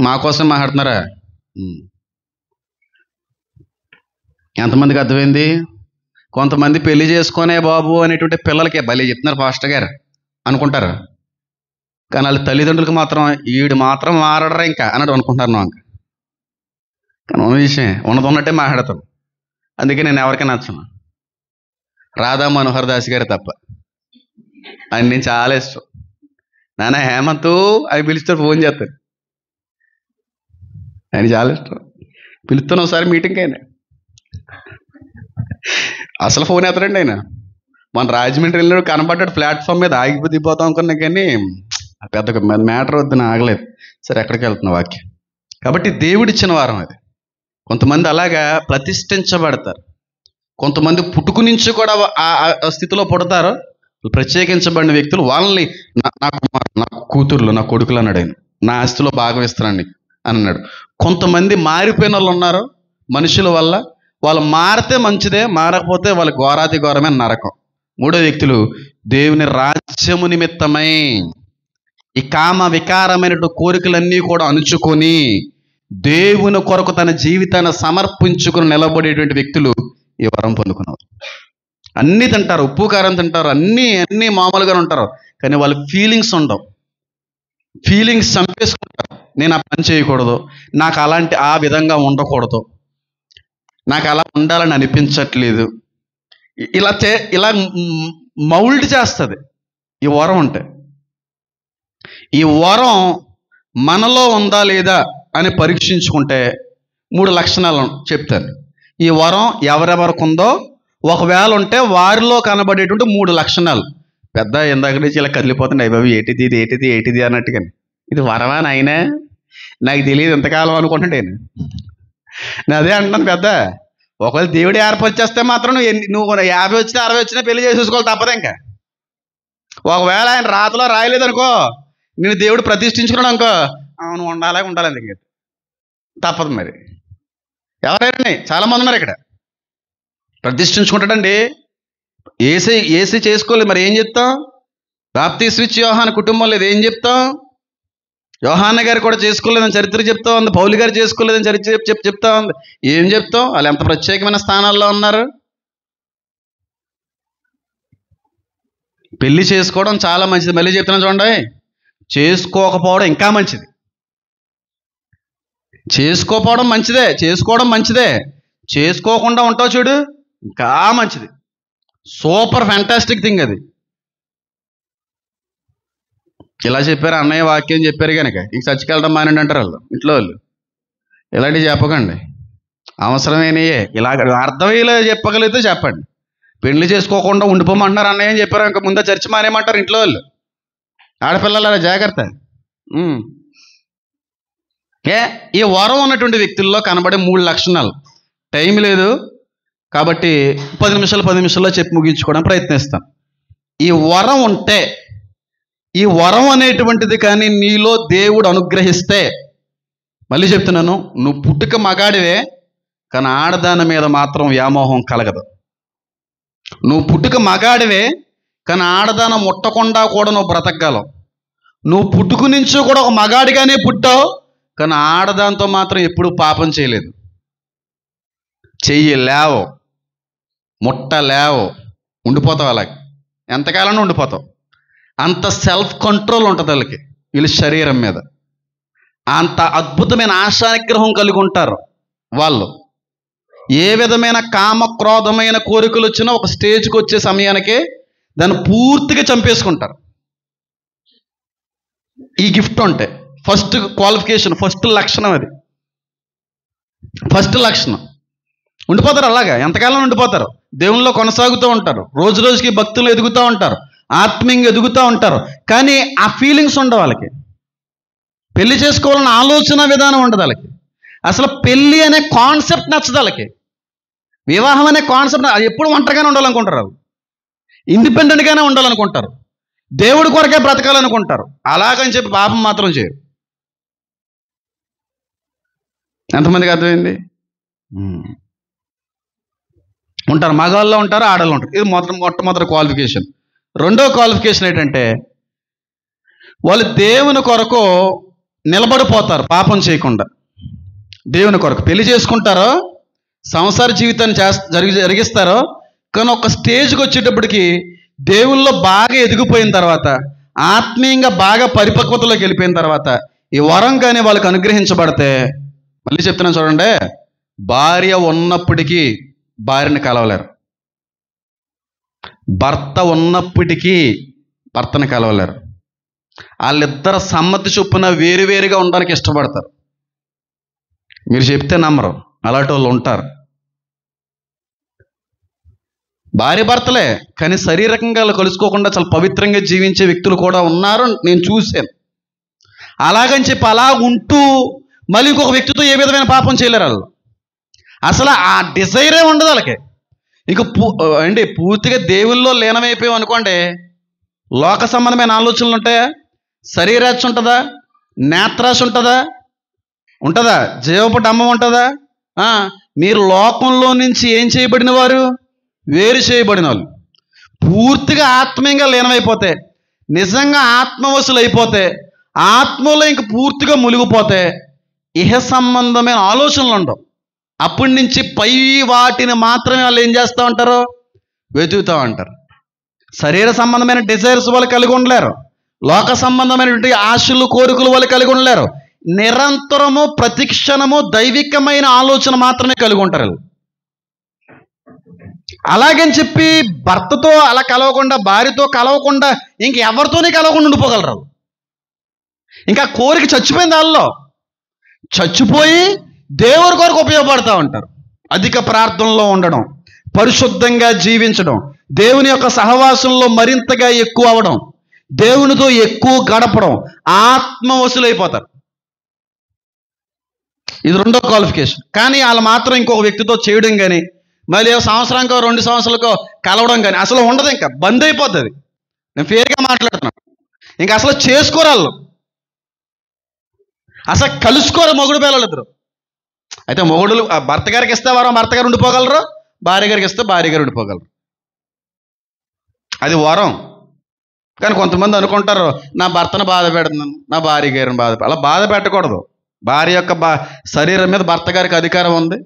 మా కోసం మాట్లాడుతున్నారా? ఎంతమందికి అర్థమైంది? కొంతమంది పెళ్లి చేసుకునే బాబు అనేటువంటి పిల్లలకి భలే చెప్తున్నారు పాస్టర్ గారు అనుకుంటారు, కానీ వాళ్ళ తల్లిదండ్రులకు మాత్రం ఈడు మాత్రం మారడరా ఇంకా అన్నట్టు అనుకుంటారు. నువ్వు ఇంకా కానీ ఉన్న విషయం ఉన్నది ఉన్నట్టే మాట్లాడతాం. అందుకే నేను ఎవరికి నచ్చను, రాధా మనోహర్ దాస్ గారు తప్ప. ఆయన నేను చాలా ఇష్టం. నాన్న హేమంత్ అవి పిలుస్తారు, ఫోన్ చేస్తారు, ఆయన చాలా ఇష్టం. పిలుస్తాను ఒకసారి మీటింగ్ అయినా, అసలు ఫోన్ ఎత్తడండి ఆయన. మన రాజమండ్రి వెళ్ళినప్పుడు కనపడ్డాడు ప్లాట్ఫామ్ మీద, దిగిపోతాం అనుకున్నా, కానీ పెద్ద మ్యాటర్ వద్దని ఆగలేదు. సరే ఎక్కడికి వెళ్తున్నా వాక్యం. కాబట్టి దేవుడిచ్చిన వారం అది. కొంతమంది అలాగా ప్రతిష్ఠించబడతారు, కొంతమంది పుట్టుకు నుంచి కూడా ఆ స్థితిలో పుడతారు. ప్రత్యేకించబడిన వ్యక్తులు, వాళ్ళని నా కూతుర్లు, నా కొడుకులు అన్నాడు ఆయన, నా ఆస్తిలో భాగం ఇస్తున్నాను అని అన్నాడు. కొంతమంది మారిపోయిన వాళ్ళు ఉన్నారు మనుషుల వల్ల, వాళ్ళు మారితే మంచిదే, మారకపోతే వాళ్ళ ఘోరాతి ఘోరమే నరకం. మూడో వ్యక్తులు దేవుని రాజ్యము నిమిత్తమై ఈ కామ వికారమైన కోరికలన్నీ కూడా అణుచుకొని దేవుని కొరకు తన జీవితాన్ని సమర్పించుకుని నిలబడేటువంటి వ్యక్తులు ఈ వరం పొందుకున్నారు. అన్నీ తింటారు, ఉప్పు కారం తింటారు, అన్నీ మామూలుగానే ఉంటారు, కానీ వాళ్ళ ఫీలింగ్స్ ఉండవు. ఫీలింగ్స్ చంపేసుకుంటారు. నేను ఆ పని చేయకూడదు, నాకు అలాంటి ఆ విధంగా ఉండకూడదు, నాకు అలా ఉండాలని అనిపించట్లేదు, ఇలా మౌల్డ్ చేస్తుంది ఈ వరం ఉంటే. ఈ వరం మనలో ఉందా లేదా అని పరీక్షించుకుంటే 3 లక్షణాలు చెప్తాను. ఈ వరం ఎవరెవరికి ఉందో ఒకవేళ ఉంటే వారిలో కనబడేటువంటి 3 లక్షణాలు. పెద్ద ఇందాక నుంచి ఇలా కదిలిపోతుంది, అయ్యి బాబు ఏటిది అన్నట్టుగా. ఇది వరమా నాయనా, నాకు తెలియదు ఎంతకాలం అనుకుంటుంటే నేను అదే అంటున్నాను. పెద్ద ఒకవేళ దేవుడు ఏర్పరిచేస్తే మాత్రం నువ్వు 50 వచ్చినా 60 వచ్చినా పెళ్లి చేసేసుకోవాలి, తప్పదు. ఇంకా ఒకవేళ ఆయన రాతలో రాయలేదనుకో, నేను దేవుడు ప్రతిష్ఠించుకున్నాడు అనుకో, అవును ఉండాలి అందుకే తప్పదు. మరి ఎవరైనా చాలా మంది ఉన్నారు ఇక్కడ ప్రతిష్ఠించుకుంటాడండి. ఏసీ చేసుకోలేదు, మరి ఏం చెప్తాం? బాప్తీసు ఇచ్చి యోహాను కుటుంబం లేదు, ఏం చెప్తాం? యోహాన్న గారు కూడా చేసుకోలేదని చరిత్ర చెప్తా ఉంది, పౌలు గారు చేసుకోలేదని చరిత్ర చెప్తా ఉంది. ఏం చెప్తాం? వాళ్ళు ఎంత ప్రత్యేకమైన స్థానాల్లో ఉన్నారు. పెళ్లి చేసుకోవడం చాలా మంచిది, మళ్ళీ చెప్తున్నాను చూడండి. చేసుకోకపోవడం ఇంకా మంచిది. చేసుకోకపోవడం మంచిదే, చేసుకోవడం మంచిదే. చేసుకోకుండా ఉంటావు చూడు, ఇంకా మంచిది. సూపర్ ఫ్యాంటాస్టిక్ థింగ్ అది. ఇలా చెప్పారు, అన్నయ్య వాక్యం చెప్పారు కనుక ఇంక చచ్చికెళ్ళడం మానండి అంటారు వాళ్ళు ఇంట్లో వాళ్ళు. ఇలాంటివి చెప్పకండి, అవసరమైనయే. ఇలాగ అర్థమయ్యేలా చెప్పగలిగితే చెప్పండి. పెళ్లి చేసుకోకుండా ఉండిపోమంటున్నారు అన్నయ్య అని చెప్పారు, ఇంకా ముందే చర్చి మానేయమంటారు ఇంట్లో వాళ్ళు. ఆడపిల్లల జాగ్రత్త. ఈ వరం ఉన్నటువంటి వ్యక్తుల్లో కనబడే 3 లక్షణాలు. టైం లేదు కాబట్టి 10 నిమిషాల్లో చెప్పి ముగించుకోవడానికి ప్రయత్నిస్తాను. ఈ వరం ఉంటే, ఈ వరం అనేటువంటిది కానీ నీలో దేవుడు అనుగ్రహిస్తే, మళ్ళీ చెప్తున్నాను, నువ్వు పుట్టుక మగాడివే, కానీ ఆడదాని మీద మాత్రం వ్యామోహం కలగదు. నువ్వు పుట్టుక మగాడివే, కానీ ఆడదానం ముట్టకుండా కూడా నువ్వు బ్రతకగలవు. నువ్వు పుట్టుకు నుంచి కూడా ఒక మగాడిగానే పుట్టావు, కానీ ఆడదాంతో మాత్రం ఎప్పుడూ పాపం చేయలేదు. చెయ్యి లేవు, ముట్ట లేవు, ఉండిపోతావు. అలాగే ఎంతకాలం ఉండిపోతావు. అంత సెల్ఫ్ కంట్రోల్ ఉంటుంది వాళ్ళకి, వీళ్ళ శరీరం మీద. అంత అద్భుతమైన ఆశానిగ్రహం కలిగి ఉంటారు వాళ్ళు. ఏ విధమైన కామక్రోధమైన కోరికలు వచ్చినా ఒక స్టేజ్కి వచ్చే సమయానికి దాన్ని పూర్తిగా చంపేసుకుంటారు. ఈ గిఫ్ట్ ఉంటే ఫస్ట్ క్వాలిఫికేషన్, ఫస్ట్ లక్షణం అది. ఫస్ట్ లక్షణం ఉండిపోతారు. అలాగా ఎంతకాలం ఉండిపోతారు, దేవునిలో కొనసాగుతూ ఉంటారు, రోజు రోజుకి భక్తులు ఎదుగుతూ ఉంటారు, ఆత్మీయంగా ఎదుగుతూ ఉంటారు, కానీ ఆ ఫీలింగ్స్ ఉండవు వాళ్ళకి. పెళ్లి చేసుకోవాలన్న ఆలోచన విధానం ఉండదు వాళ్ళకి. అసలు పెళ్ళి అనే కాన్సెప్ట్ నచ్చదు వాళ్ళకి. వివాహం అనే కాన్సెప్ట్ ఎప్పుడు ఒంటరిగానే ఉండాలనుకుంటారు, వాళ్ళు ఇండిపెండెంట్గానే ఉండాలనుకుంటారు, దేవుడి కొరకే బ్రతకాలనుకుంటారు. అలాగని చెప్పి పాపం మాత్రం చేయరు. ఎంతమందికి అర్థమైంది? ఉంటారు, మగవాళ్ళు ఉంటారు, ఆడవాళ్ళు ఉంటారు. ఇది మొట్టమొదటి క్వాలిఫికేషన్. రెండో క్వాలిఫికేషన్ ఏంటంటే వాళ్ళు దేవుని కొరకు నిలబడిపోతారు, పాపం చేయకుండా. దేవుని కొరకు పెళ్లి చేసుకుంటారో, సంసార జీవితాన్ని జరిగిస్తారో, కానీ ఒక స్టేజ్కి వచ్చేటప్పటికి దేవుల్లో బాగా ఎదిగిపోయిన తర్వాత, ఆత్మీయంగా బాగా పరిపక్వతలోకి వెళ్ళిపోయిన తర్వాత ఈ వరం కానీ వాళ్ళకి అనుగ్రహించబడితే, మళ్ళీ చెప్తున్నాను చూడండి, భార్య ఉన్నప్పటికీ భార్యని కలవలేరు, భర్త ఉన్నప్పటికీ భర్తని కలవలేరు. వాళ్ళిద్దరు సమ్మతి చొప్పున వేరువేరుగా ఉండడానికి ఇష్టపడతారు. మీరు చెప్తే నమ్మరు, అలాంటి వాళ్ళు ఉంటారు. భార్య భర్తలే, కానీ శారీరకంగా కలుసుకోకుండా చాలా పవిత్రంగా జీవించే వ్యక్తులు కూడా ఉన్నారు, నేను చూశాను. అలాగని చెప్పి అలా ఉంటూ మళ్ళీ ఇంకొక వ్యక్తితో ఏ విధమైన పాపం చేయలేరు వాళ్ళు. అసలు ఆ డిజైరే ఉండదు వాళ్ళకి. ఇంక పూర్తిగా దేవుల్లో లీనమైపోయాం అనుకోండి, లోక సంబంధమైన ఆలోచనలు ఉంటాయా? శరీరాశ ఉంటుందా? నేత్రాశ ఉంటుందా? ఉంటుందా? జీవపు డమ్మం ఉంటుందా? మీరు లోకంలో నుంచి ఏం చేయబడిన వారు? వేరు చేయబడిన వాళ్ళు. పూర్తిగా ఆత్మీయంగా లీనమైపోతే, నిజంగా ఆత్మవశులు అయిపోతే, ఆత్మలో ఇంక పూర్తిగా మునిగిపోతే ఇహ సంబంధమైన ఆలోచనలు ఉండవు. అప్పటి నుంచి పై వాటిని మాత్రమే వాళ్ళు ఏం చేస్తూ ఉంటారు? వెతుకుతూ ఉంటారు. శరీర సంబంధమైన డిజైర్స్ వాళ్ళు కలిగి ఉండలేరు, లోక సంబంధమైనటువంటి ఆశలు కోరికలు వాళ్ళు కలిగి ఉండలేరు. నిరంతరము ప్రతిక్షణము దైవికమైన ఆలోచన మాత్రమే కలిగి ఉంటారు. అలాగని చెప్పి భర్తతో అలా కలవకుండా, భార్యతో కలవకుండా, ఇంక ఎవరితోనే కలవకుండా ఉండిపోగలరు. ఇంకా కోరిక చచ్చిపోయింది వాళ్ళలో. చచ్చిపోయి దేవుడి కొరకు ఉపయోగపడుతూ ఉంటారు. అధిక ప్రార్థనలో ఉండడం, పరిశుద్ధంగా జీవించడం, దేవుని యొక్క సహవాసంలో మరింతగా ఎక్కువ అవడం, దేవునితో ఎక్కువ గడపడం, ఆత్మవశులైపోతారు. ఇది రెండో క్వాలిఫికేషన్. కానీ వాళ్ళు మాత్రం ఇంకొక వ్యక్తితో చేయడం కానీ, మళ్ళీ సంవత్సరానికో 2 సంవత్సరాలకో కలవడం కానీ అసలు ఉండదు. ఇంకా బంద్ అయిపోతుంది. నేను ఫేర్గా మాట్లాడుతున్నాను. ఇంకా అసలు చేసుకోరు వాళ్ళు, అసలు కలుసుకోరు మొగుడు పిల్లలు ఇద్దరు. అయితే మొగుడులు భర్త గారికి ఇస్తే వరం భర్త గారు ఉండిపోగలరు, భార్య గారికి ఇస్తే భార్య గారు ఉండిపోగలరు. అది వరం. కానీ కొంతమంది అనుకుంటారు, నా భర్తను బాధ పెడుతున్నాను, నా భార్య గారిని అలా బాధ పెట్టకూడదు. భార్య యొక్క శరీరం మీద భర్త గారికి అధికారం ఉంది,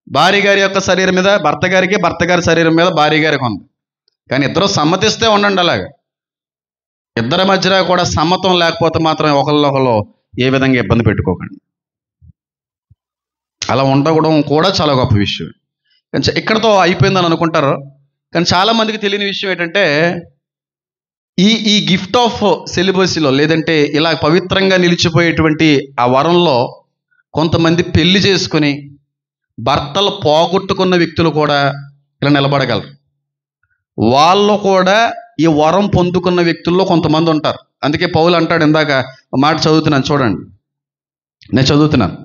భార్య గారి యొక్క శరీరం మీద భర్త గారికి, భర్త గారి శరీరం మీద భార్య గారికి ఉంది. కానీ ఇద్దరు సమ్మతిస్తే ఉండండి. అలాగా ఇద్దరి మధ్యలో కూడా సమ్మతం లేకపోతే మాత్రం ఒకళ్ళొకళ్ళు ఏ విధంగా ఇబ్బంది పెట్టుకోకండి. అలా ఉండడం కూడా చాలా గొప్ప విషయం. కానీ ఇక్కడతో అయిపోయిందని అనుకుంటారు. కానీ చాలామందికి తెలియని విషయం ఏంటంటే, ఈ గిఫ్ట్ ఆఫ్ సెలిబసీలో, లేదంటే ఇలా పవిత్రంగా నిలిచిపోయేటువంటి ఆ వరంలో కొంతమంది పెళ్లి చేసుకుని భర్తలు పోగొట్టుకున్న వ్యక్తులు కూడా ఇలా నిలబడగలరు. వాళ్ళు కూడా ఈ వరం పొందుకున్న వ్యక్తుల్లో కొంతమంది ఉంటారు. అందుకే పౌలు అంటాడు, ఇందాక మాట చదువుతున్నాను చూడండి, నేను చదువుతున్నాను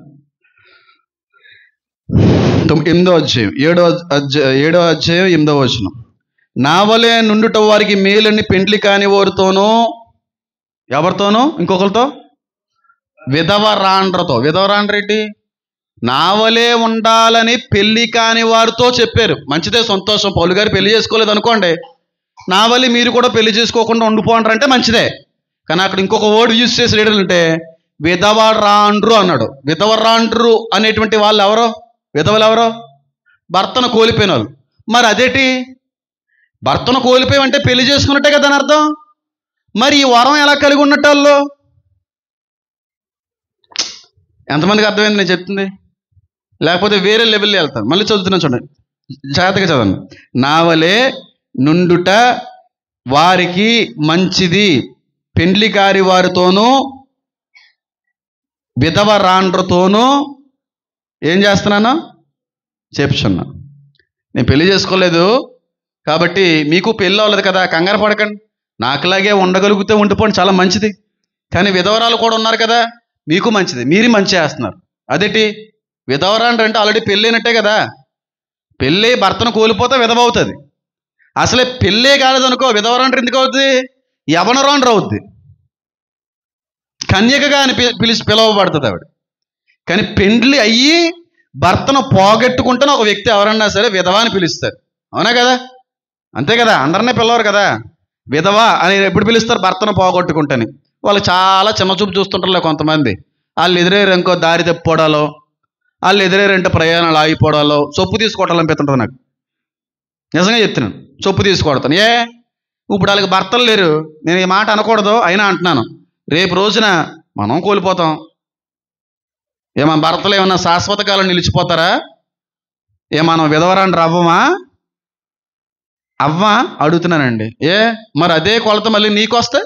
8వ అధ్యాయం 7వ అధ్యాయం 8వ వచనం. నా వలె నుండుట వారికి మేలుని పెండ్లి కాని వారితోనూ, ఎవరితోనూ? ఇంకొకరితో, విధవరాండ్రతో. విధవరాండ్రేంటి? నా వలె ఉండాలని పెళ్లి కాని వారితో చెప్పారు. మంచిదే, సంతోషం. పౌలు గారు పెళ్లి చేసుకోలేదు అనుకోండి, నా వల్ల మీరు కూడా పెళ్లి చేసుకోకుండా ఉండిపోండ్రంటే మంచిదే. కానీ అక్కడ ఇంకొక వర్డ్ యూజ్ చేసి ఏంటంటే విధవరాండ్రు అన్నాడు. విధవరాండ్రు అనేటువంటి వాళ్ళు ఎవరో? విధవలు ఎవరో? భర్తను కోల్పోయిన వాళ్ళు. మరి అదేంటి? భర్తను కోల్పోయామంటే పెళ్లి చేసుకున్నట్టే కదా అని అర్థం. మరి ఈ వరం ఎలా కలిగి ఉన్నట్టు వాళ్ళు? ఎంతమందికి అర్థమైంది నేను చెప్తుంది? లేకపోతే వేరే లెవెల్లో వెళ్తాను. మళ్ళీ చదువుతున్నాను చూడండి, జాగ్రత్తగా చదవండి. నా వలె నుండుట వారికి మంచిది, పెండ్లి కారి వారితోనూ విధవరాండ్రతోనూ ఏం చేస్తున్నాను? చెప్తున్నాను. నేను పెళ్లి చేసుకోలేదు కాబట్టి మీకు పెళ్ళి అవ్వలేదు కదా, కంగారు పడకండి. నాకులాగే ఉండగలిగితే ఉండిపోండి, చాలా మంచిది. కానీ విధవరాలు కూడా ఉన్నారు కదా, మీకు మంచిది, మీరు మంచి చేస్తున్నారు. అదేంటి విధవరాండ్రు అంటే ఆల్రెడీ పెళ్ళైనట్టే కదా. పెళ్ళి భర్తను కోల్పోతే విధవ అవుతుంది. అసలే పెళ్ళే కాలేదనుకో విధవరాండ్రు ఎందుకు అవుతుంది? యవనరాండ్రు అవుద్ది. కన్యకగా అని పిలువబడుతుంది ఆవిడ. కానీ పెండ్లి అయ్యి భర్తను పోగొట్టుకుంటున్న ఒక వ్యక్తి ఎవరన్నా సరే విధవ అని పిలుస్తారు. అవునా కదా? అంతే కదా, అందరినీ పిలవరు కదా. విధవ అని ఎప్పుడు పిలుస్తారు? భర్తను పోగొట్టుకుంటని. వాళ్ళు చాలా చిన్నచూపు చూస్తుంటారు కొంతమంది. వాళ్ళు ఎదురేరంకో దారి తప్పిపోవడాలో, వాళ్ళు ఎదురేరంటే ప్రయాణాలు ఆగిపోవడాలో, చొప్పు తీసుకోవటాలు అనిపిస్తుంటుంది నాకు. నిజంగా చెప్తున్నాను, చొప్పు తీసుకొడతాను. ఇప్పుడు వాళ్ళకి భర్తలు లేరు. నేను ఈ మాట అనకూడదు, అయినా అంటున్నాను. రేపు రోజున మనం కోల్పోతాం. మన భర్తలు ఏమన్నా శాశ్వత కాలం నిలిచిపోతారా? మనం విధవరాండ్రు అవ్వమా? అవ్వా అడుగుతున్నానండి. మరి అదే కొలత మళ్ళీ నీకు వస్తే?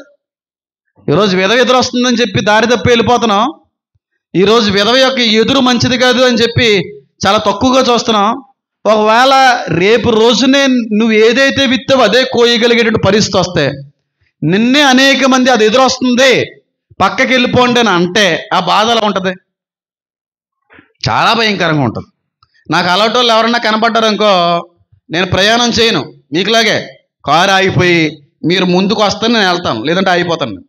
ఈరోజు విధవ ఎదురు వస్తుందని చెప్పి దారి తప్పి వెళ్ళిపోతున్నాం. ఈరోజు విధవ యొక్క ఎదురు మంచిది కాదు అని చెప్పి చాలా తక్కువగా చూస్తున్నాం. ఒకవేళ రేపు రోజునే నువ్వు ఏదైతే విత్తావో అదే కోయగలిగేటువంటి పరిస్థితి వస్తే, నిన్నే అనేక మంది అది ఎదురు వస్తుంది పక్కకి వెళ్ళిపోండి అని అంటే ఆ బాధ ఎలా ఉంటుంది? చాలా భయంకరంగా ఉంటుంది. నాకు అలాంటి వాళ్ళు ఎవరన్నా కనపడ్డారనుకో, నేను ప్రయాణం చేయను. మీకులాగే కారు ఆగిపోయి మీరు ముందుకు వస్తే నేను వెళ్తాను, లేదంటే ఆగిపోతాను.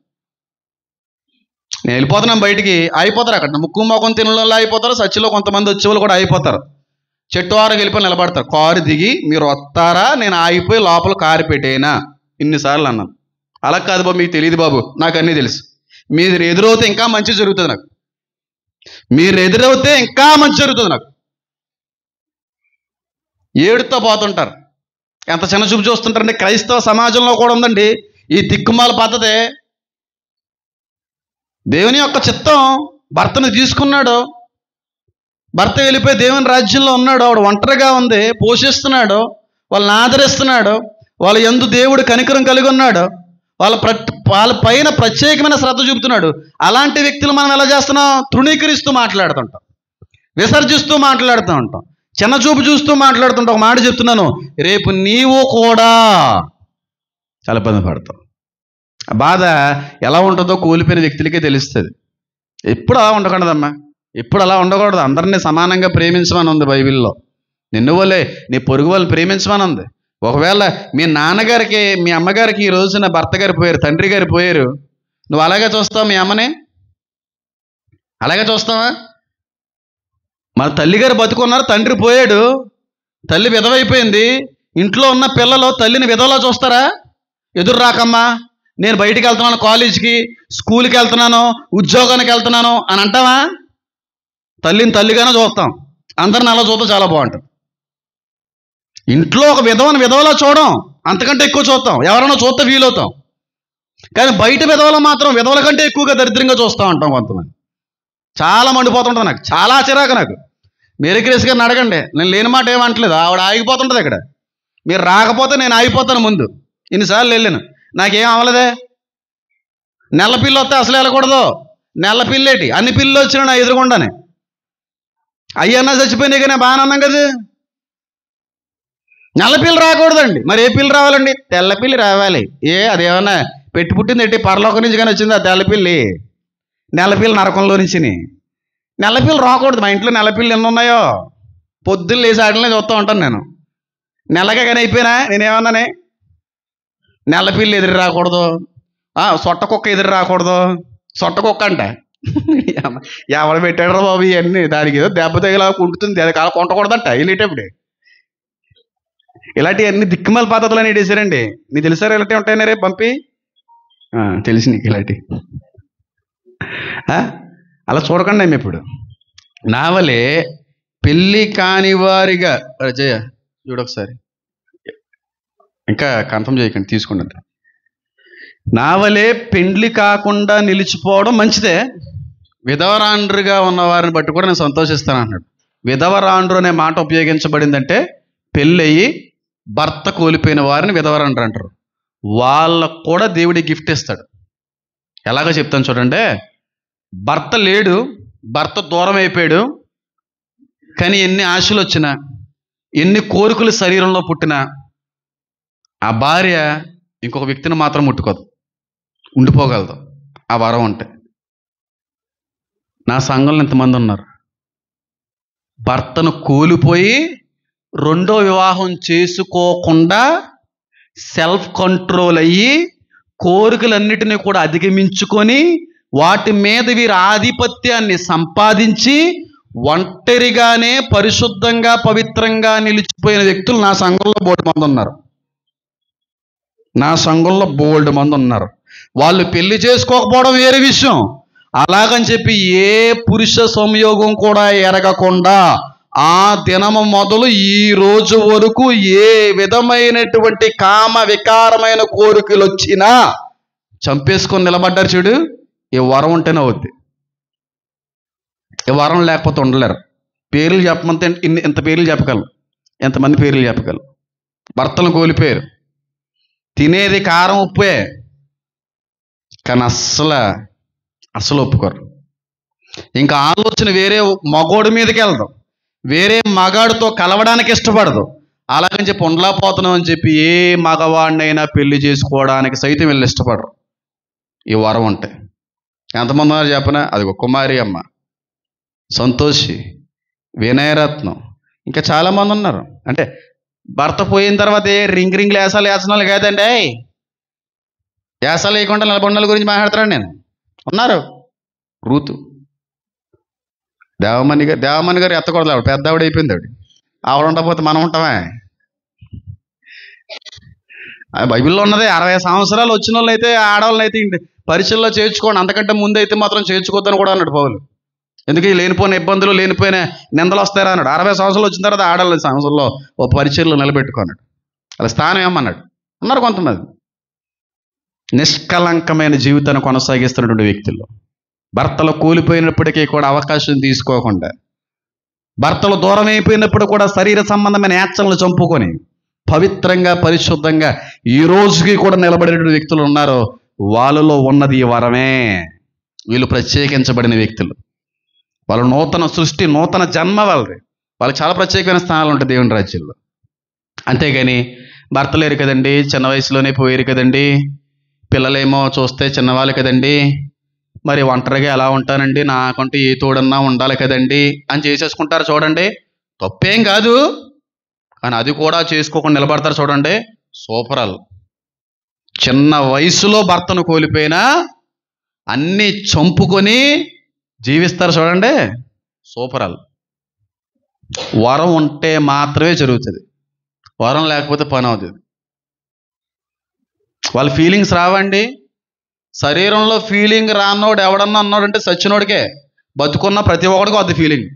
నేను వెళ్ళిపోతున్నాను బయటికి, ఆగిపోతారు. అక్కడ ముక్కు మొఖం తినలో ఆగిపోతారు. సచ్చిలో కొంతమంది వచ్చేవాళ్ళు కూడా ఆగిపోతారు. చెట్టు వారికి వెళ్ళిపోయి నిలబడతారు. కారు దిగి మీరు వస్తారా, నేను ఆగిపోయి లోపల కారు పెట్టేనా? ఇన్నిసార్లు అన్నాను. అలా కాదు బాబు, మీకు తెలియదు బాబు, నాకు అన్నీ తెలుసు. మీరు ఎదురవుతే ఇంకా మంచి జరుగుతుంది నాకు. మీరు ఎదురవుతే ఇంకా మంచి జరుగుతుంది నాకు. ఏడుతో పోతుంటారు. ఎంత చిన్న చూపు చూస్తుంటారండి. క్రైస్తవ సమాజంలో కూడా ఉందండి ఈ దిక్కుమాల పద్ధతి. దేవుని యొక్క చిత్తం, భర్తను తీసుకున్నాడు, భర్త వెళ్ళిపోయి దేవుని రాజ్యంలో ఉన్నాడు, ఆవిడ ఒంటరిగా ఉంది, పోషిస్తున్నాడు, వాళ్ళని ఆదరిస్తున్నాడు, వాళ్ళ యందు దేవుడు కనికరం కలిగి ఉన్నాడు, వాళ్ళ పైన ప్రత్యేకమైన శ్రద్ధ చూపుతున్నాడు. అలాంటి వ్యక్తులు మనం ఎలా చేస్తున్నాం? తృణీకరిస్తూ మాట్లాడుతుంటాం, విసర్జిస్తూ మాట్లాడుతూ ఉంటాం, చిన్న చూపు చూస్తూ మాట్లాడుతుంటాం. ఒక మాట చెప్తున్నాను, రేపు నీవు కూడా చాలా ఇబ్బంది పడతావు. ఆ బాధ ఎలా ఉంటుందో కోల్పోయిన వ్యక్తులకే తెలుస్తుంది. ఎప్పుడు అలా ఉండకూడదమ్మా, ఎప్పుడు అలా ఉండకూడదు. అందరినీ సమానంగా ప్రేమించమని ఉంది బైబిల్లో. నిన్ను వల్లే నీ పొరుగు వాళ్ళని ప్రేమించమని ఉంది. ఒకవేళ మీ నాన్నగారికి మీ అమ్మగారికి ఈ రోజున భర్త గారు పోయారు, తండ్రి గారు పోయారు, నువ్వు అలాగే చూస్తావు మీ అమ్మని? అలాగే చూస్తావా? మన తల్లిగారు బతుకున్నారు, తండ్రి పోయాడు, తల్లి విధవైపోయింది. ఇంట్లో ఉన్న పిల్లలు తల్లిని విధవలా చూస్తారా? ఎదురు రాకమ్మా, నేను బయటికి వెళ్తున్నాను, కాలేజీకి స్కూల్కి వెళ్తున్నాను, ఉద్యోగానికి వెళ్తున్నాను అని అంటావా? తల్లిని తల్లిగానే చూస్తాం. అందరిని అలా చూద్దాం, చాలా బాగుంటుంది. ఇంట్లో ఒక విధవలా చూడం, అంతకంటే ఎక్కువ చూస్తాం. ఎవరైనా చూస్తే వీలవుతాం. కానీ బయట విధవలు మాత్రం విధవల కంటే ఎక్కువగా దరిద్రంగా చూస్తూ ఉంటాం కొంతమంది. చాలా మండిపోతుంటుంది నాకు, చాలా చిరాకు నాకు. మేరీ క్రేస్ గారిని అడగండి, నేను లేని మాట ఏమంటలేదు. ఆవిడ ఆగిపోతుంటుంది ఇక్కడ. మీరు రాకపోతే నేను ఆగిపోతాను ముందు. ఇన్నిసార్లు వెళ్ళాను, నాకేం అవ్వలేదే. నెల పిల్లి వస్తే అసలు వెళ్ళకూడదు. నెల పిల్లేటి, అన్ని పిల్లలు వచ్చినా నా ఎదురుగుండానే. అయ్యన్నా చచ్చిపోయినాయి కానీ బాగానే అన్నాం కదా. నల్ల పిల్లి రాకూడదండి. మరి ఏ పిల్లి రావాలండి? తెల్ల పిల్లి రావాలి. అదేమన్నా పెట్టి పుట్టింది ఏంటి? పరలోకం నుంచి కానీ వచ్చింది ఆ తెల్లపిల్లి. నెల్లపిల్లి నరకంలో నుంచి. నెల్లపిల్లి రాకూడదు. మా ఇంట్లో నెల్లపిల్లి ఎన్ని ఉన్నాయో పొద్దున్న లేచి ఆటలనే చూస్తూ ఉంటాను నేను. నెలగా కానీ అయిపోయినా నేనేమన్నానే, నెల్లపిల్లి ఎదురు రాకూడదు, సొట్ట కుక్క ఎదురు రాకూడదు. సొట్ట కుక్క అంట ఎవరు పెట్టాడు బాబు ఇవన్నీ? దానికి ఏదో దెబ్బ తగిలా కుంటుతుంది, అది కాల కొంటకూడదంట వెళ్ళేటప్పుడు. ఇలాంటివన్నీ దిక్కుమాల పద్ధతులు అని వేసారండి. నీకు తెలుసారా ఇలాంటివి ఉంటాయని? రేపు పంపి తెలిసి నీకు ఇలాంటి అలా చూడకండి. మేము ఇప్పుడు నావలే పెళ్ళి కాని వారిగా జయ చూడొకసారి, ఇంకా కన్ఫర్మ్ చేయకండి, తీసుకుంటాను. నావలే పెండ్లి కాకుండా నిలిచిపోవడం మంచిదే. విధవరాండ్రుగా ఉన్న వారిని బట్టి కూడా నేను సంతోషిస్తాను అన్నాడు. విధవరాండ్రు అనే మాట ఉపయోగించబడిందంటే పెళ్ళయి భర్త కోల్పోయిన వారిని విధవరాండ్రు అంటారు. వాళ్ళకు కూడా దేవుడి గిఫ్ట్ ఇస్తాడు. ఎలాగో చెప్తాను చూడండి. భర్త లేడు, భర్త దూరం అయిపోయాడు, కానీ ఎన్ని ఆశలు వచ్చినా, ఎన్ని కోరికలు శరీరంలో పుట్టినా ఆ భార్య ఇంకొక వ్యక్తిని మాత్రం ముట్టుకోదు, ఉండిపోగలదు ఆ వరం ఉంటే. నా సంఘంలో ఇంతమంది ఉన్నారు, భర్తను కోల్పోయి రెండో వివాహం చేసుకోకుండా సెల్ఫ్ కంట్రోల్ అయ్యి కోరికలన్నిటినీ కూడా అధిగమించుకొని వాటి మీద వీరి ఆధిపత్యాన్ని సంపాదించి ఒంటరిగానే పరిశుద్ధంగా పవిత్రంగా నిలిచిపోయిన వ్యక్తులు నా సంఘంలో బోల్డ్ మంది ఉన్నారు. నా సంఘంలో బోల్డ్ మంది ఉన్నారు. వాళ్ళు పెళ్లి చేసుకోకపోవడం వేరే విషయం. అలాగని చెప్పి ఏ పురుష సంయోగం కూడా ఎరగకుండా ఆ దినము మొదలు ఈ రోజు వరకు ఏ విధమైనటువంటి కామ వికారమైన కోరికలు వచ్చినా చంపేసుకొని నిలబడ్డారు. చూడు, ఈ వరం ఉంటేనే అవుద్ది. ఈ వరం లేకపోతే ఉండలేరు. పేర్లు చెప్పమంటే ఇంత పేర్లు చెప్పగలరు, ఎంతమంది పేర్లు చెప్పగలరు. భర్తలు కోల్పోయారు, తినేది కారం ఉప్పే, కానీ అస్సలు ఒప్పుకోరు. ఇంకా ఆలోచన వేరే మగోడి మీదకి వెళ్దాం, వేరే మగాడితో కలవడానికి ఇష్టపడదు. అలాగని చెప్పి ఉండలేకపోతున్నాం అని చెప్పి ఏ మగవాడినైనా పెళ్లి చేసుకోవడానికి సైతం వీళ్ళు ఇష్టపడరు. ఈ వరం ఉంటే ఎంతమంది ఉన్నారు చెప్పనా? అది కుమారి అమ్మ, సంతోషి, వినయరత్నం, ఇంకా చాలామంది ఉన్నారు. అంటే భర్త పోయిన తర్వాత రింగ్ లేసాలు వేసనాలు కాదండి, వేసాలు వేయకుండా నిలబడిన గురించి మాట్లాడుతున్నాను నేను. ఉన్నారు. రూతు, దేవమణి గారు ఎత్తకూడదు, ఆవిడ పెద్ద ఆవిడ అయిపోయింది. ఆవిడ ఉండకపోతే మనం ఉంటామే? బైబిల్లో ఉన్నదే 60 సంవత్సరాలు వచ్చిన వాళ్ళు అయితే ఆడవాళ్ళని అయితే పరిచయంలో చేర్చుకోండి, అంతకంటే ముందు అయితే మాత్రం చేర్చుకోవద్దని కూడా అన్నాడు పౌలు. ఎందుకు లేనిపోయిన ఇబ్బందులు లేనిపోయిన నిందలు వస్తాయరా అన్నాడు. 60 సంవత్సరాలు వచ్చిన తర్వాత ఆడవాళ్ళ సంవత్సరంలో ఓ పరిచయంలో నిలబెట్టుకున్నాడు. అలా స్థానం ఏమన్నాడు. ఉన్నారు కొంతమంది నిష్కలంకమైన జీవితాన్ని కొనసాగిస్తున్నటువంటి వ్యక్తులు. భర్తలు కూలిపోయినప్పటికీ కూడా అవకాశం తీసుకోకుండా, భర్తలు దూరం అయిపోయినప్పుడు కూడా శరీర సంబంధమైన యాచనలు చంపుకొని పవిత్రంగా పరిశుద్ధంగా ఈ రోజుకి కూడా నిలబడేటువంటి వ్యక్తులు ఉన్నారు. వాళ్ళలో ఉన్నది ఈ వరమే. వీళ్ళు ప్రత్యేకించబడిన వ్యక్తులు. వాళ్ళు నూతన సృష్టి, నూతన జన్మ వాళ్ళది. వాళ్ళకి చాలా ప్రత్యేకమైన స్థానాలు ఉంటాయి దేవుని రాజ్యంలో. అంతేగాని భర్త లేరు కదండి, చిన్న వయసులోనే పోయారు కదండి, పిల్లలేమో చూస్తే చిన్నవాళ్ళు కదండి, మరి ఒంటరిగా ఎలా ఉంటానండి, నాకంటూ ఏ తోడన్నా ఉండాలి కదండి అని చేసేసుకుంటారు. చూడండి, తప్పేం కాదు, కానీ అది కూడా చేసుకోకుండా నిలబడతారు. చూడండి, సూపరాలు. చిన్న వయసులో భర్తను కోల్పోయినా అన్నీ చంపుకొని జీవిస్తారు. చూడండి, సూపరాలు. వరం ఉంటే మాత్రమే జరుగుతుంది, వరం లేకపోతే పని అవుతుంది. వాళ్ళ ఫీలింగ్స్ రావండి. శరీరంలో ఫీలింగ్ రానోడు ఎవడన్నా అన్నాడంటే సచ్చినోడికే. బతుకున్న ప్రతి ఒక్కడికి వద్ద ఫీలింగ్,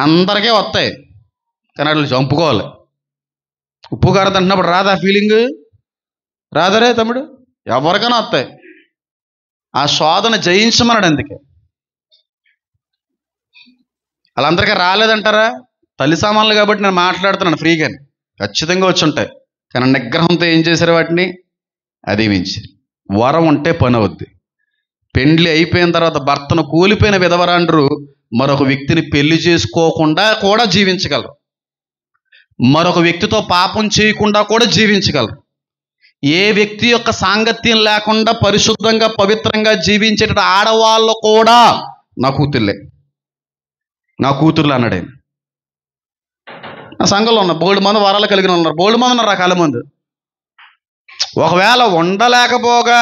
అందరికీ వస్తాయి, కానీ అట్లా చంపుకోవాలి. ఉప్పు కారం తింటున్నప్పుడు రాదా ఫీలింగ్? రాదరే తమ్ముడు, ఎవరికైనా వస్తాయి. ఆ శోధన జయించమన్నాడు. అందుకే వాళ్ళందరికీ రాలేదంటారా? తల్లి సామాన్లు కాబట్టి నేను మాట్లాడుతున్నాను ఫ్రీగానే. ఖచ్చితంగా వచ్చి ఉంటాయి, కానీ నిగ్రహంతో ఏం చేశారు వాటిని అధిమించి. వరం ఉంటే పని అవుద్ది. పెండ్లి అయిపోయిన తర్వాత భర్తను కూలిపోయిన విధవరాండ్రు మరొక వ్యక్తిని పెళ్లి చేసుకోకుండా కూడా జీవించగలరు, మరొక వ్యక్తితో పాపం చేయకుండా కూడా జీవించగలరు. ఏ వ్యక్తి యొక్క సాంగత్యం లేకుండా పరిశుద్ధంగా పవిత్రంగా జీవించే ఆడవాళ్ళు కూడా నా కూతుర్లు అన్నాడు ఆయన. నా సంఘంలో ఉన్న బోల్డ్ మంది వరాలు కలిగిన ఉన్నారు, బోల్డ్ మంది ఉన్నారు రకాల మంది. ఒకవేళ ఉండలేకపోగా,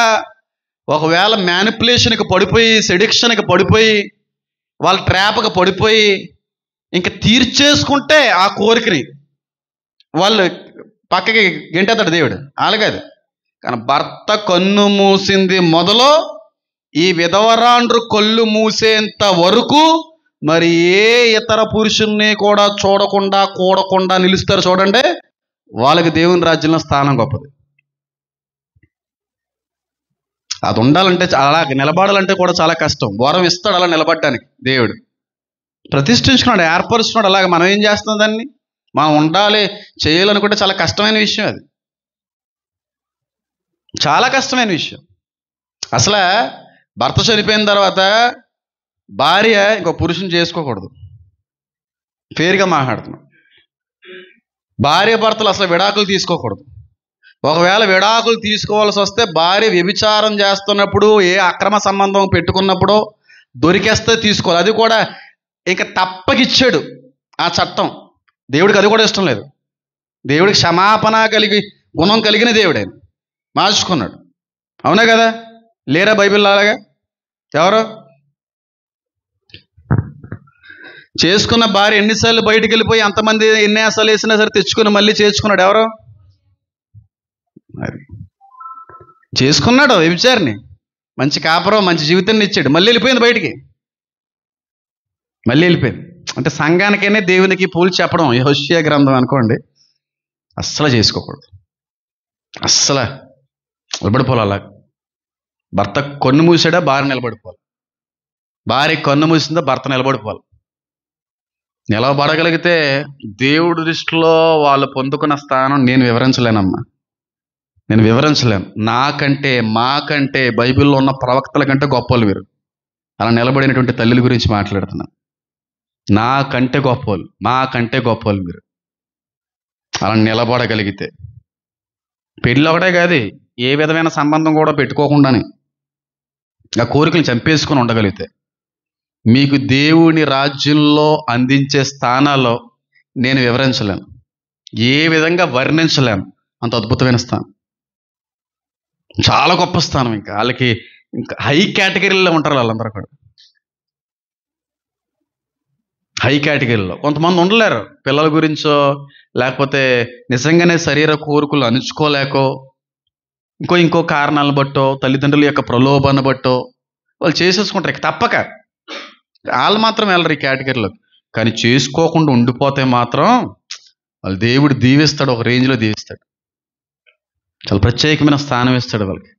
ఒకవేళ మ్యానిపులేషన్కి పడిపోయి, సెడిక్షన్కి పడిపోయి, వాళ్ళ ట్రాప్కి పడిపోయి ఇంక తీర్చేసుకుంటే ఆ కోరికని వాళ్ళు పక్కకి గెంటేస్తాడు దేవుడు, అలాగది. కానీ భర్త కన్ను మూసింది మొదలు ఈ విధవరాండ్రు కళ్ళు మూసేంత వరకు మరి ఏ ఇతర పురుషుల్ని కూడా చూడకుండా కూడకుండా నిలుస్తారు. చూడండి, వాళ్ళకి దేవుని రాజ్యంలో స్థానం గొప్పది. అది ఉండాలంటే, అలా నిలబడాలంటే కూడా చాలా కష్టం. వరం ఇస్తాడు అలా నిలబడడానికి. దేవుడు ప్రతిష్ఠించుకున్నాడు, ఏర్పరుచుకున్నాడు. అలాగే మనం ఏం చేస్తున్నాం, దాన్ని మనం ఉండాలి చేయాలనుకుంటే చాలా కష్టమైన విషయం. అది చాలా కష్టమైన విషయం. అసలు భర్త చనిపోయిన తర్వాత భార్య ఇంకో పురుషుని చేసుకోకూడదు. ఫేర్గా మాట్లాడుతున్నాం. భార్య భర్తలు అసలు విడాకులు తీసుకోకూడదు. ఒకవేళ విడాకులు తీసుకోవాల్సి వస్తే భార్య వ్యభిచారం చేస్తున్నప్పుడు, ఏ అక్రమ సంబంధం పెట్టుకున్నప్పుడు దొరికేస్తే తీసుకోవాలి. అది కూడా ఇక తప్పకిచ్చాడు ఆ చట్టం. దేవుడికి అది కూడా ఇష్టం లేదు. దేవుడికి క్షమాపణ గుణం కలిగిన దేవుడు ఆయన. మార్చుకున్నాడు. అవునా కదా? లేరా బైబిల్ అలాగా? ఎవరు చేసుకున్న భార్య ఎన్నిసార్లు బయటికి వెళ్ళిపోయి అంతమంది ఎన్ని ఆశలు వేసినా సరే తెచ్చుకుని మళ్ళీ చేసుకున్నాడు? ఎవరు? మరి చేసుకున్నాడు వ్యభిచారిని, మంచి కాపురం మంచి జీవితాన్ని ఇచ్చాడు, మళ్ళీ వెళ్ళిపోయింది బయటికి. మళ్ళీ వెళ్ళిపోయింది. అంటే సంఘానికైనా దేవునికి పూల్చి చెప్పడం యెహోషువ గ్రంథం అనుకోండి, అస్సలు చేసుకోకూడదు. అస్సలు నిలబడిపోవాలి. అలా భర్త కన్ను మూసాడా భార్య నిలబడిపోవాలి, భార్య కన్ను మూసిందా భర్త నిలబడిపోవాలి. నిలబడగలిగితే దేవుడి దృష్టిలో వాళ్ళు పొందుకున్న స్థానం నేను వివరించలేనమ్మా, నేను వివరించలేను. నాకంటే మాకంటే బైబిల్లో ఉన్న ప్రవక్తల కంటే గొప్పలు వీరు. అలా నిలబడినటువంటి తల్లుల గురించి మాట్లాడుతున్నాను. నాకంటే గొప్పలు, మాకంటే గొప్పలు మీరు. అలా నిలబడగలిగితే పెళ్ళి ఒకటే కాదు, ఏ విధమైన సంబంధం కూడా పెట్టుకోకుండానే ఆ కోరికలు చంపేసుకొని ఉండగలిగితే మీకు దేవుని రాజ్యంలో అందించే స్థానాల్లో నేను వివరించలేను, ఏ విధంగా వర్ణించలేను. అంత అద్భుతమైన స్థానం, చాలా గొప్ప స్థానం. ఇంకా వాళ్ళకి ఇంకా హై కేటగిరీలో ఉంటారు వాళ్ళందరూ కూడా. హై కేటగిరీలో కొంతమంది ఉండలేరు, పిల్లల గురించో లేకపోతే నిజంగానే శరీర కోరికలు అణుచుకోలేకో ఇంకో కారణాలను బట్టో తల్లిదండ్రుల యొక్క ప్రలోభాన్ని బట్టో వాళ్ళు చేసేసుకుంటారు. ఇక తప్పక వాళ్ళు మాత్రం వెళ్ళరు ఈ కేటగిరీలో. కానీ చేసుకోకుండా ఉండిపోతే మాత్రం వాళ్ళు దేవుడు దీవిస్తాడు, ఒక రేంజ్లో దీవిస్తాడు, చాలా ప్రత్యేకమైన స్థానం ఇస్తాడు వాళ్ళకి.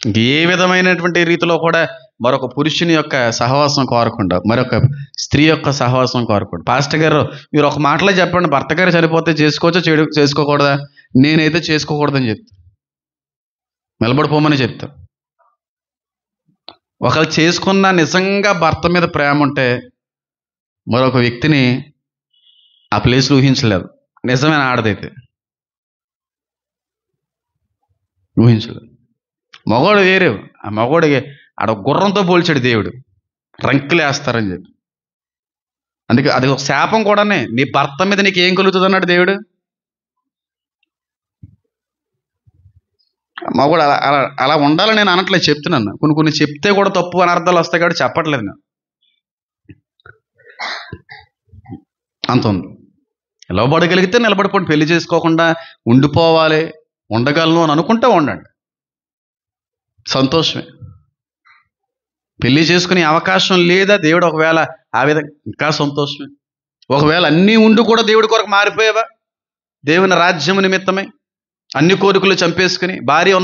ఇంక ఏ విధమైనటువంటి రీతిలో కూడా మరొక పురుషుని యొక్క సహవాసం కోరకుండా, మరొక స్త్రీ యొక్క సహవాసం కోరకుండా. పాస్టర్ గారు మీరు ఒక మాటలో చెప్పండి, భర్త గారు చనిపోతే చేసుకోవచ్చా చేసుకోకూడదా? నేనైతే చేసుకోకూడదని చెప్తాను, నిలబడిపోమని చెప్తాను. ఒకవేళ చేసుకున్న నిజంగా భర్త మీద ప్రేమ ఉంటే మరొక వ్యక్తిని ఆ ప్లేస్లో ఊహించలేదు. నిజమైన ఆడదైతే ఊహించలేదు. మగవాడు వేరే, ఆ మగవాడికి ఆడ గుర్రంతో పోల్చాడు దేవుడు, రంకులు వేస్తారని చెప్పి. అందుకే అది ఒక శాపం కూడానే. నీ భర్త మీద నీకు ఏం కలుగుతుంది అన్నాడు దేవుడు. మగవాడు అలా అలా అలా ఉండాలని నేను అనట్లేదు, చెప్తున్నాను. కొన్ని చెప్తే కూడా తప్పు అనర్థాలు వస్తాయి కాబట్టి చెప్పట్లేదు నేను. అంత ఉంది. నిలబడగలిగితే నిలబడిపోండి, పెళ్లి చేసుకోకుండా ఉండిపోవాలి, ఉండగలను అని అనుకుంటే ఉండండి, సంతోషమే. పెళ్లి చేసుకునే అవకాశం లేదా దేవుడు ఒకవేళ ఆ విధంగా, ఇంకా సంతోషమే. ఒకవేళ అన్నీ ఉండి కూడా దేవుడి కొరకు మారిపోయావా, దేవుని రాజ్యం నిమిత్తమై అన్ని కోరికలు చంపేసుకుని, భార్య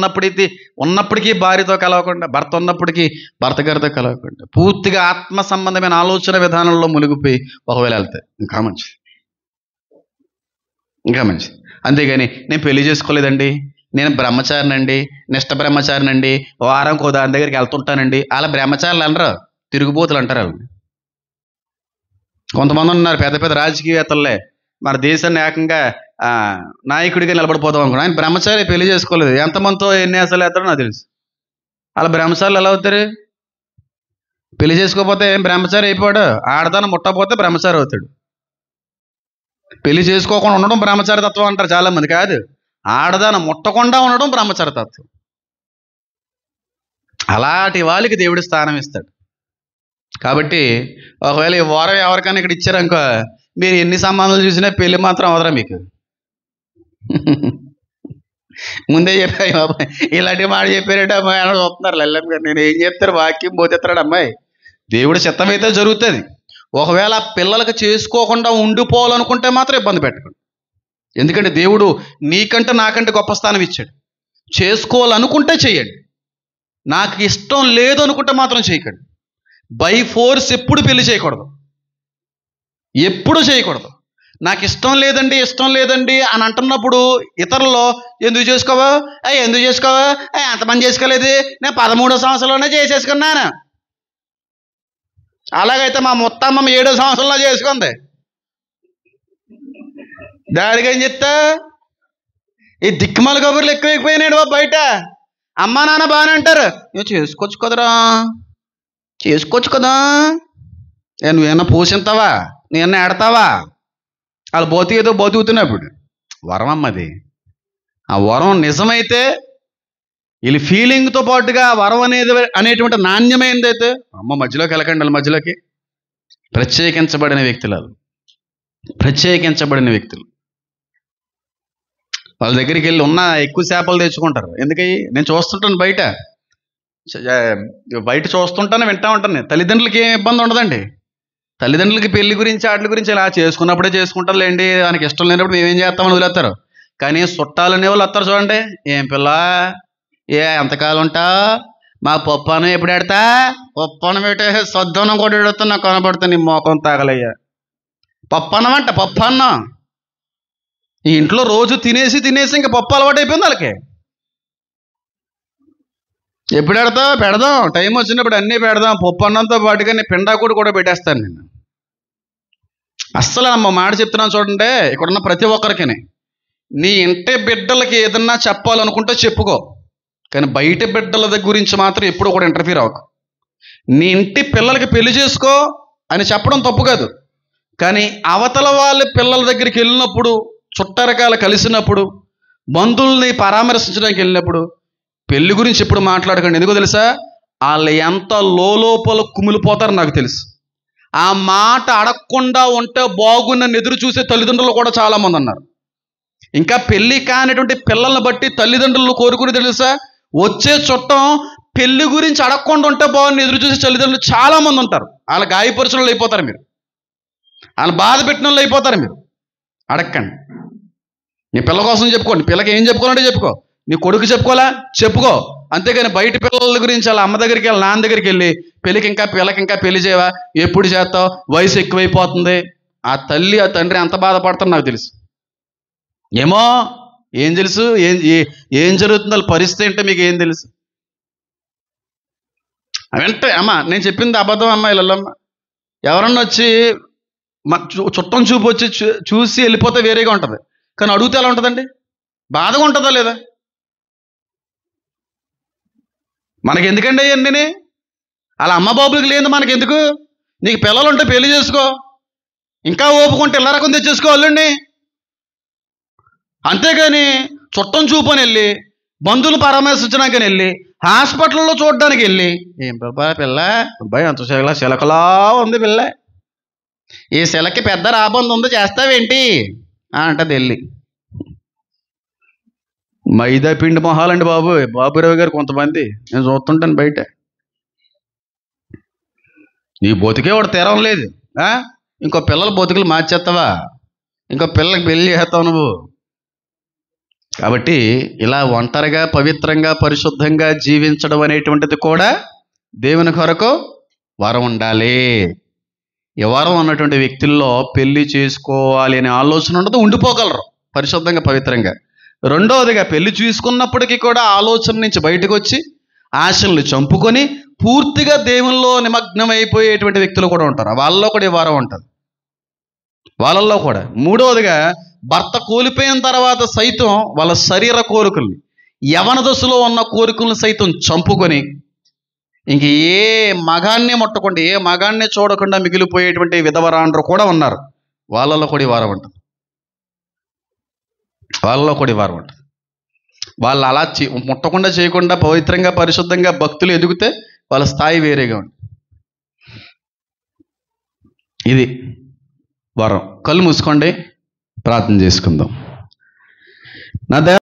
ఉన్నప్పటికీ భార్యతో కలవకుండా, భర్త ఉన్నప్పటికీ భర్త గారితో కలవకుండా, పూర్తిగా ఆత్మ సంబంధమైన ఆలోచన విధానంలో మునిగిపోయి ఒకవేళ వెళ్తాయి, ఇంకా మంచిది, ఇంకా మంచిది. అంతేగాని నేను పెళ్లి చేసుకోలేదండి, నేను బ్రహ్మచారినండి, నిష్ట బ్రహ్మచారినండి, వారంకో దాని దగ్గరికి వెళ్తుంటానండి, అలా బ్రహ్మచారులు అనరు, తిరుగుబోతులు అంటారు వాళ్ళని. కొంతమంది ఉన్నారు పెద్ద పెద్ద రాజకీయవేత్తలే, మన దేశాన్ని ఏకంగా నాయకుడిగా నిలబడిపోతాం అనుకున్నా. ఆయన బ్రహ్మచారి, పెళ్లి చేసుకోలేదు, ఎంతమందితో ఎన్ని ఆశలు వేస్తాడో నాకు తెలుసు. అలా బ్రహ్మచారులు ఎలా అవుతారు? పెళ్లి చేసుకోకపోతే ఏం బ్రహ్మచారి అయిపోయాడు, ఆడదాన్ని ముట్టకపోతే బ్రహ్మచారి అవుతాడు. పెళ్లి చేసుకోకుండా ఉండడం బ్రహ్మచారి తత్వం అంటారు చాలా మంది. కాదు, ఆడదాన్ని ముట్టకుండా ఉండడం బ్రహ్మచారి తత్వం. అలాంటి వాళ్ళకి దేవుడి స్థానం ఇస్తాడు. కాబట్టి ఒకవేళ ఈ వారం ఎవరికైనా ఇక్కడ ఇచ్చారనుకో, మీరు ఎన్ని సంబంధాలు చూసినా పెళ్లి మాత్రం అవదరా మీకు. ముందే చెప్పాయి బాబాయ్, ఇలాంటి మాట చెప్పారంటే అమ్మాయి అని చూస్తున్నారు లల్లం గారు. నేను ఏం చెప్తారు, వాక్యం పోతెత్తాడు అమ్మాయి. దేవుడి చిత్తమైతే జరుగుతుంది. ఒకవేళ పిల్లలకు చేసుకోకుండా ఉండిపోవాలనుకుంటే మాత్రం ఇబ్బంది పెట్టకండి. ఎందుకంటే దేవుడు నీకంటే నాకంటే గొప్ప స్థానం ఇచ్చాడు. చేసుకోవాలనుకుంటే చేయండి, నాకు ఇష్టం లేదు అనుకుంటే మాత్రం చేయకండి. బై ఫోర్స్ ఎప్పుడు పెళ్లి చేయకూడదు, ఎప్పుడు చేయకూడదు. నాకు ఇష్టం లేదండి అని అంటున్నప్పుడు ఇతరుల్లో ఎందుకు చేసుకోవా, అంతమంది చేసుకోలేదు, నేను 13వ సంవత్సరంలోనే చేసేసుకున్నాను. అలాగైతే మా ముత్తమ్మ 7వ సంవత్సరంలో చేసుకుంది, దానికి ఏం చెప్తా? ఈ దిక్కుమాల కబుర్లు ఎక్కువైపోయినాడు బాబు బయట. అమ్మా నాన్న బాగానే అంటారు, నువ్వు చేసుకోవచ్చు కదరా, చేసుకోవచ్చు కదా, నువ్వేమన్నా పోషిస్తావా, నువ్వన్నా ఆడతావా, వాళ్ళు బతుకేదో బతుకుతున్నప్పుడు. వరం అమ్మది. ఆ వరం నిజమైతే వీళ్ళు ఫీలింగ్తో పాటుగా వరం అనేటువంటి నాణ్యమైనదైతే అమ్మ మధ్యలోకి వెళ్ళకండి. వాళ్ళ మధ్యలోకి ప్రత్యేకించబడిన వ్యక్తులు, ప్రత్యేకించబడిన వ్యక్తులు. వాళ్ళ దగ్గరికి వెళ్ళి ఉన్న ఎక్కువ చేపలు తెచ్చుకుంటారు. ఎందుకని నేను చూస్తుంటాను బయట చూస్తుంటాను, వింటా ఉంటాను నేను. తల్లిదండ్రులకి ఏం ఇబ్బంది ఉండదండి. తల్లిదండ్రులకి పెళ్లి గురించి వాటి గురించి ఇలా చేసుకున్నప్పుడే చేసుకుంటారులేండి, దానికి ఇష్టం లేనప్పుడు మేమేం చేస్తామని వదిలేస్తారు. కానీ చుట్టాలు అనేవాళ్ళు వస్తారు చూడండి, ఏం పిల్ల ఎంతకాలం ఉంటా, మా పప్పు అన్నం ఎప్పుడు ఎడతా, పప్పు అన్నం పెట్టే సద్దన్నం కూడా ఎడుతా, నాకు కనపడుతా నీ మోకం తాగలయ్యా. పప్పు అన్నం అంట, పప్పు అన్నం. ఈ ఇంట్లో రోజు తినేసి ఇంకా పప్పు అలవాటు అయిపోయింది వాళ్ళకి. ఎప్పుడు పెడతావు, పెడదాం, టైం వచ్చినప్పుడు అన్నీ పెడదాం. పప్పు అన్నంతో పాటుగా నేను పిండాకుడు కూడా పెట్టేస్తాను నేను. అస్సలు అమ్మ మాట చెప్తున్నాను చూడండి, ఇక్కడున్న ప్రతి ఒక్కరికి నీ ఇంటి బిడ్డలకి ఏదన్నా చెప్పాలనుకుంటే చెప్పుకో, కానీ బయట బిడ్డల గురించి మాత్రం ఎప్పుడు కూడా ఇంటర్ఫీర్ అవ్వకు. నీ ఇంటి పిల్లలకి పెళ్లి చేసుకో అని చెప్పడం తప్పు కాదు, కానీ అవతల వాళ్ళ పిల్లల దగ్గరికి వెళ్ళినప్పుడు, చుట్టరకాలు కలిసినప్పుడు, బంధువుల్ని పరామర్శించడానికి వెళ్ళినప్పుడు పెళ్లి గురించి ఎప్పుడు మాట్లాడకండి. ఎందుకో తెలుసా, వాళ్ళు ఎంత లోపల కుమిలిపోతారో నాకు తెలుసు. ఆ మాట అడగకుండా ఉంటే బాగున్నని ఎదురు చూసే తల్లిదండ్రులు కూడా చాలామంది ఉన్నారు. ఇంకా పెళ్లి కానిటువంటి పిల్లల్ని బట్టి తల్లిదండ్రులు కోరుకుని తెలుసా, వచ్చే చుట్టం పెళ్లి గురించి అడగకుండా ఉంటే బాగుంది ఎదురు చూసే తల్లిదండ్రులు చాలామంది ఉంటారు. వాళ్ళ గాయపరిచిన వాళ్ళు అయిపోతారు మీరు, వాళ్ళని బాధ పెట్టిన వాళ్ళు అయిపోతారు మీరు. అడగండి. నీ పిల్ల కోసం చెప్పుకోండి, పిల్లకి ఏం చెప్పుకోవాలంటే చెప్పుకో, నీ కొడుకు చెప్పుకోవాలా చెప్పుకో, అంతేగాని బయట పిల్లల గురించి వాళ్ళ అమ్మ దగ్గరికి వెళ్ళి నాన్న దగ్గరికి వెళ్ళి పిల్లకి ఇంకా పెళ్లి చేయవా, ఎప్పుడు చేస్తావు, వయసు ఎక్కువైపోతుంది. ఆ తల్లి ఆ తండ్రి ఎంత బాధపడతారో నాకు తెలుసు. ఏమో ఏం తెలుసు, ఏం జరుగుతుందో వాళ్ళ పరిస్థితి ఏంటో మీకు ఏం తెలుసు. వెంటే అమ్మ నేను చెప్పింది అబద్ధం అమ్మ. ఇళ్ళమ్మ ఎవరన్నా వచ్చి చుట్టం చూపు వచ్చి చూసి వెళ్ళిపోతే వేరేగా ఉంటుంది, కానీ అడిగితే ఎలా ఉంటుందండి, బాధగా ఉంటుందా లేదా? మనకి ఎందుకండి అవన్నీ? అలా అమ్మ బాబులకి లేదు మనకెందుకు? నీకు పిల్లలు ఉంటే పెళ్లి చేసుకో, ఇంకా ఓపుకుంటే ఇళ్ళ రకం తెచ్చేసుకో వాళ్ళండి. అంతేగాని చుట్టం చూపని వెళ్ళి, బంధువులు పరామర్శించడానికి వెళ్ళి, హాస్పిటల్లో చూడడానికి వెళ్ళి, ఏం బాబా పిల్ల అబ్బాయి అంత శిలకలా ఉంది పిల్ల, ఈ శిలకి పెద్ద రాబంది ఉందో చేస్తావేంటి అంటది వెళ్ళి. మైదా పిండి మొహాలండి బాబురావు గారు కొంతమంది నేను చూస్తుంటాను బయట. నీ బతుకే వాడు తెరం లేదు, ఇంకో పిల్లల బతుకులు మార్చేస్తావా, ఇంకో పిల్లలకి పెళ్లి చేస్తావు నువ్వు. కాబట్టి ఇలా ఒంటరిగా పవిత్రంగా పరిశుద్ధంగా జీవించడం అనేటువంటిది కూడా దేవుని కొరకు వరం ఉండాలి. ఈ వరం ఉన్నటువంటి వ్యక్తుల్లో పెళ్లి చేసుకోవాలి అనే ఆలోచన ఉండదు, ఉండిపోగలరు పరిశుద్ధంగా పవిత్రంగా. రెండవదిగా పెళ్లి చూసుకున్నప్పటికీ కూడా ఆలోచన నుంచి బయటకు వచ్చి ఆశలను చంపుకొని పూర్తిగా దేవుల్లో నిమగ్నం అయిపోయేటువంటి వ్యక్తులు కూడా ఉంటారు. వాళ్ళలో కూడా ఈ వరం ఉంటుంది, వాళ్ళల్లో కూడా. మూడవదిగా భర్త కోల్పోయిన తర్వాత సైతం వాళ్ళ శరీర కోరికల్ని, యవన దశలో ఉన్న కోరికలను సైతం చంపుకొని ఇంక ఏ మగాన్ని ముట్టకుండా, ఏ మగాన్ని చూడకుండా మిగిలిపోయేటువంటి విధవరాండ్రు కూడా ఉన్నారు. వాళ్ళలో కూడా ఈ వారం ఉంటుంది, వాళ్ళలో కూడా ఈ వారం ఉంటుంది. వాళ్ళు అలా ముట్టకుండా చేయకుండా పవిత్రంగా పరిశుద్ధంగా భక్తులు ఎదిగితే వాళ్ళ స్థాయి వేరేగా ఉంటుంది. ఇది వరం. కళ్ళు మూసుకోండి, ప్రార్థన చేసుకుందాం. నా